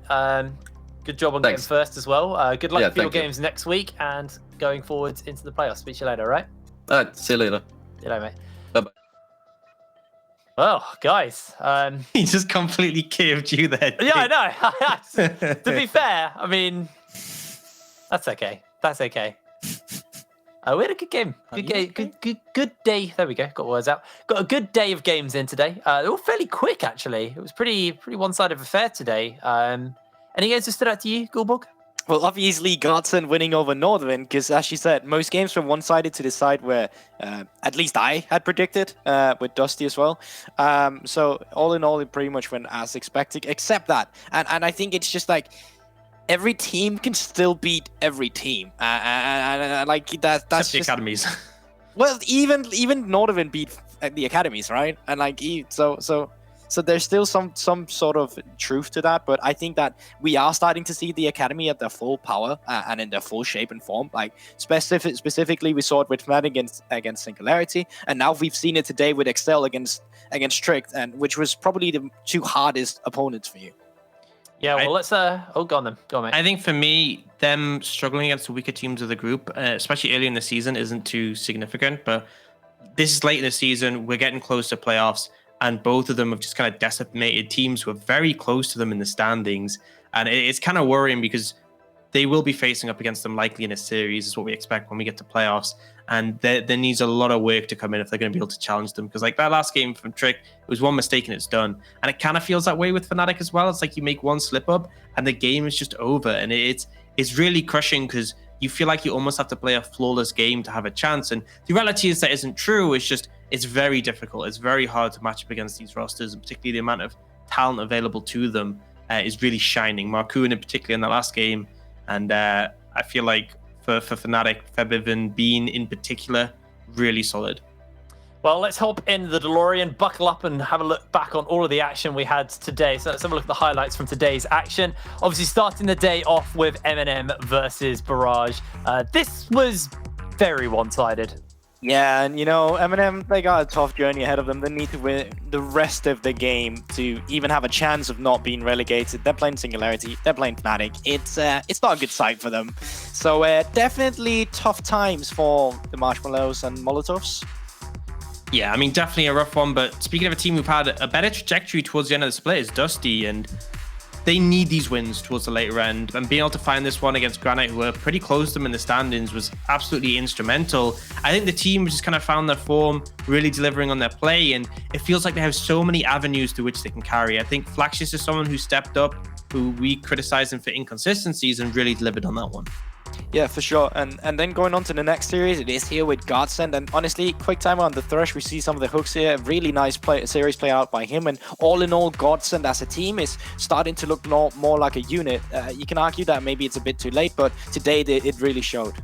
Good job on getting first as well. Good luck for your games next week and going forward into the playoffs. Speak to you later, all right? All right. See you later. See you later, mate. Bye-bye. Well, guys. He just completely caved you there. Yeah, I know. To be fair, I mean, that's okay. That's okay. We had a good game. Good day. There we go. Got words out. Got a good day of games in today. They were fairly quick, actually. It was pretty one-sided affair today. Any games that stood out to you, Gulbog? Well, obviously, Godsend winning over Northern, because as she said, most games were one-sided to the side where at least I had predicted, with Dusty as well. So all in all, it pretty much went as expected, except that. And I think it's just like, every team can still beat every team. And like, that's Except the just... academies. Well, even Northern beat the academies, right? And like, so there's still some sort of truth to that, but I think that we are starting to see the academy at their full power and in their full shape and form. Like specifically, we saw it with Fnatic against Singularity, and now we've seen it today with Excel against Tricked, and which was probably the two hardest opponents for you. Yeah, well, let's go on then. Go on, mate. I think for me, them struggling against the weaker teams of the group, especially early in the season, isn't too significant. But this is late in the season. We're getting close to playoffs. And both of them have just kind of decimated teams who are very close to them in the standings. And it's kind of worrying because they will be facing up against them likely in a series, is what we expect when we get to playoffs. And there needs a lot of work to come in if they're going to be able to challenge them. Because like that last game from Trick, it was one mistake and it's done. And it kind of feels that way with Fnatic as well. It's like you make one slip up and the game is just over. And it's really crushing because you feel like you almost have to play a flawless game to have a chance. And the reality is that isn't true. It's very difficult. It's very hard to match up against these rosters, and particularly the amount of talent available to them is really shining. Marcoon in particular in the last game, and I feel like for Fnatic, Febiven, Bean in particular, really solid. Well, let's hop in the DeLorean, buckle up and have a look back on all of the action we had today. So let's have a look at the highlights from today's action. Obviously, starting the day off with M&M versus Barrage. This was very one-sided. Yeah, and you know, M&M, they got a tough journey ahead of them. They need to win the rest of the game to even have a chance of not being relegated. They're playing Singularity, they're playing Fnatic. It's not a good sight for them. So definitely tough times for the Marshmallows and Molotovs. Yeah, I mean, definitely a rough one. But speaking of a team who've had a better trajectory towards the end of the split is Dusty, and they need these wins towards the later end, and being able to find this one against Granite, who were pretty close to them in the standings, was absolutely instrumental. I think the team just kind of found their form, really delivering on their play, and it feels like they have so many avenues to which they can carry. I think Flaxius is someone who stepped up, who we criticized him for inconsistencies, and really delivered on that one. Yeah, for sure. And then going on to the next series, it is here with Godsend. And honestly, quick timer on the Thresh, we see some of the hooks here. Really nice series play out by him. And all in all, Godsend as a team is starting to look more like a unit. You can argue that maybe it's a bit too late, but today it really showed.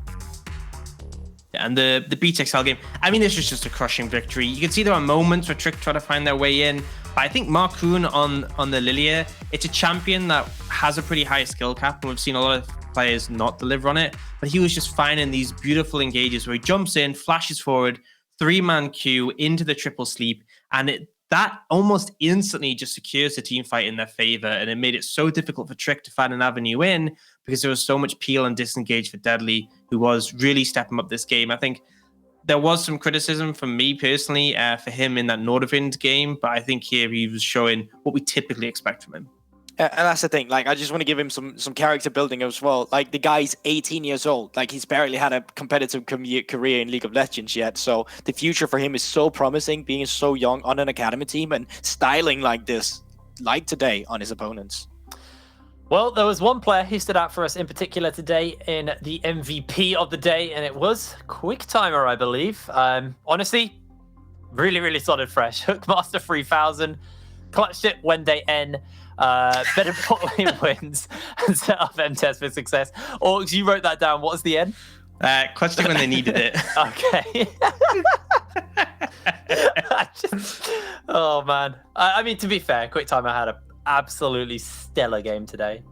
Yeah, and the BTXL game, I mean, this was just a crushing victory. You can see there are moments where Trick try to find their way in. But I think Marcoon on the Lilia, it's a champion that has a pretty high skill cap, and we've seen a lot of players not deliver on it, but he was just finding these beautiful engages where he jumps in, flashes forward, 3-man queue into the triple sleep, and that almost instantly just secures the team fight in their favor, and it made it so difficult for Trick to find an avenue in because there was so much peel and disengage for Deadly, who was really stepping up this game. I think there was some criticism from me personally for him in that Nordavind game, but I think here he was showing what we typically expect from him. And that's the thing, like, I just want to give him some character building as well. Like, the guy's 18 years old. Like, he's barely had a competitive career in League of Legends yet. So the future for him is so promising, being so young on an academy team and styling like this, like today, on his opponents. Well, there was one player who stood out for us in particular today in the MVP of the day, and it was Quick Timer, I believe. Honestly, really solid fresh. Hookmaster 3000, clutched it when they end. Better bot lane wins and set up M-Test for success. Orcs, you wrote that down. What's the end? Clutched it when they needed it. Okay. Oh, man. I mean, to be fair, Quick Timer had an absolutely stellar game today.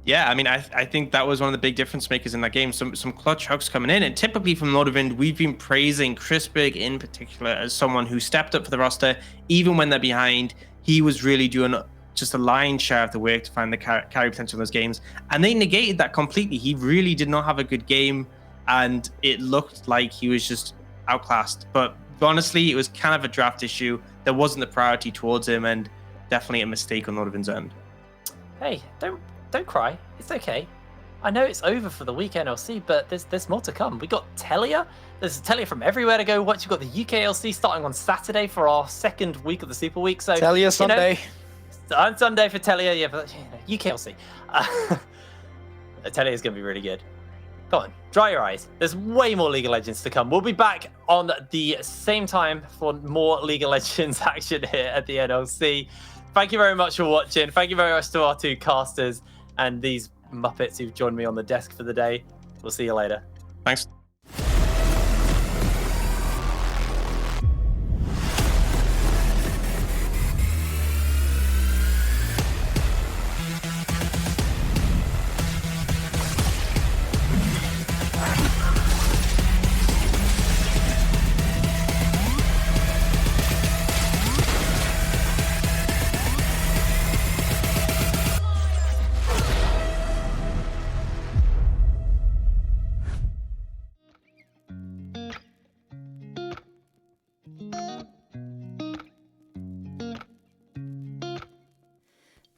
Yeah, I mean, I think that was one of the big difference makers in that game. Some clutch hooks coming in, and typically from Nordavind, we've been praising Crispig in particular as someone who stepped up for the roster, even when they're behind. He was really doing just a lion's share of the work to find the carry potential in those games, and they negated that completely. He really did not have a good game, and it looked like he was just outclassed. But honestly, it was kind of a draft issue. There wasn't the priority towards him, and definitely a mistake on Nordavind's end. Hey, don't cry. It's okay. I know it's over for the week NLC, but there's more to come. We got Telia. There's Telia from everywhere to go watch. You've got the UK LC starting on Saturday for our second week of the Super Week. So Telia Sunday. On Sunday for Telia, yeah, but UK LC. Telia is going to be really good. Come on, dry your eyes. There's way more League of Legends to come. We'll be back on the same time for more League of Legends action here at the NLC. Thank you very much for watching. Thank you very much to our two casters and these Muppets who've joined me on the desk for the day. We'll see you later. Thanks.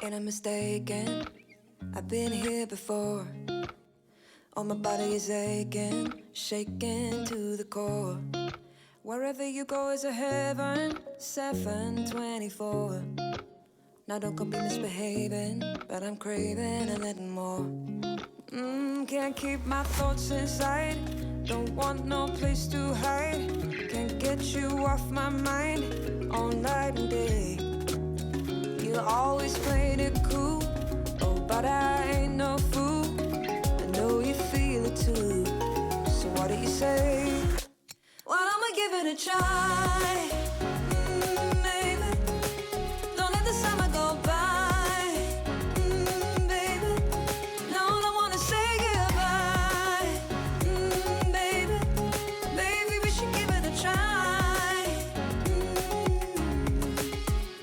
Ain't I mistaken? I've been here before. All my body is aching, shaking to the core. Wherever you go is a heaven, 7/24. Now don't come be misbehaving, but I'm craving a little more. Can't keep my thoughts inside, don't want no place to hide. Can't get you off my mind, all night and day. You always played it cool, oh, but I ain't no fool. I know you feel it too, so what do you say? Well, I'ma give it a try, baby. Don't let the summer go by, baby. No, don't wanna say goodbye, baby. Maybe we should give it a try.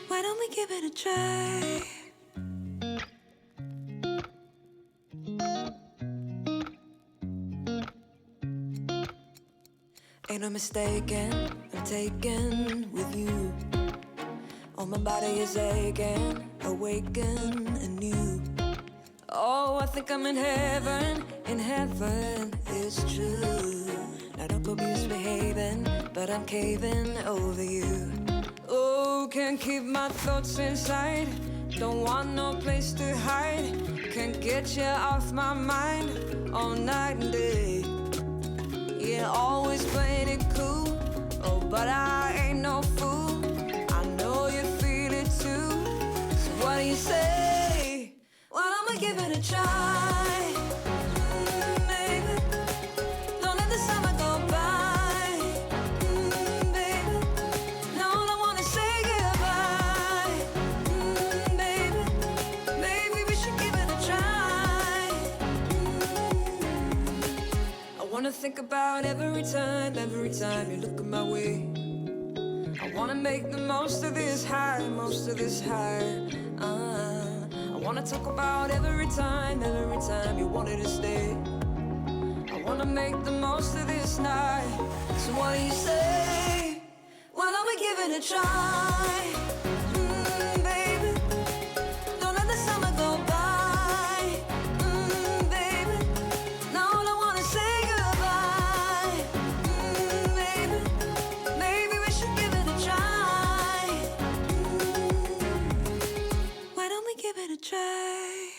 Why don't we give it a try? Ain't no mistaken, I'm taken with you. All my body is aching, awaken anew. Oh, I think I'm in heaven it's true. Now don't go misbehaving, but I'm caving over you. Oh, can't keep my thoughts inside, don't want no place to hide. Can't get you off my mind, all night and day. Yeah, always played it cool, oh, but I ain't no fool. I know you feel it too, so what do you say? Well, I'ma give it a try, baby. Don't let the summer go by, baby. No, don't wanna say goodbye, baby. Maybe we should give it a try. I wanna think about every time you look at my way. I wanna make the most of this high, I wanna talk about every time you wanted to stay. I wanna make the most of this night, so what do you say? Why don't we give it a try, baby? Don't let the summer go by, baby. No, don't wanna say goodbye, baby. Maybe we should give it a try. Why don't we give it a try?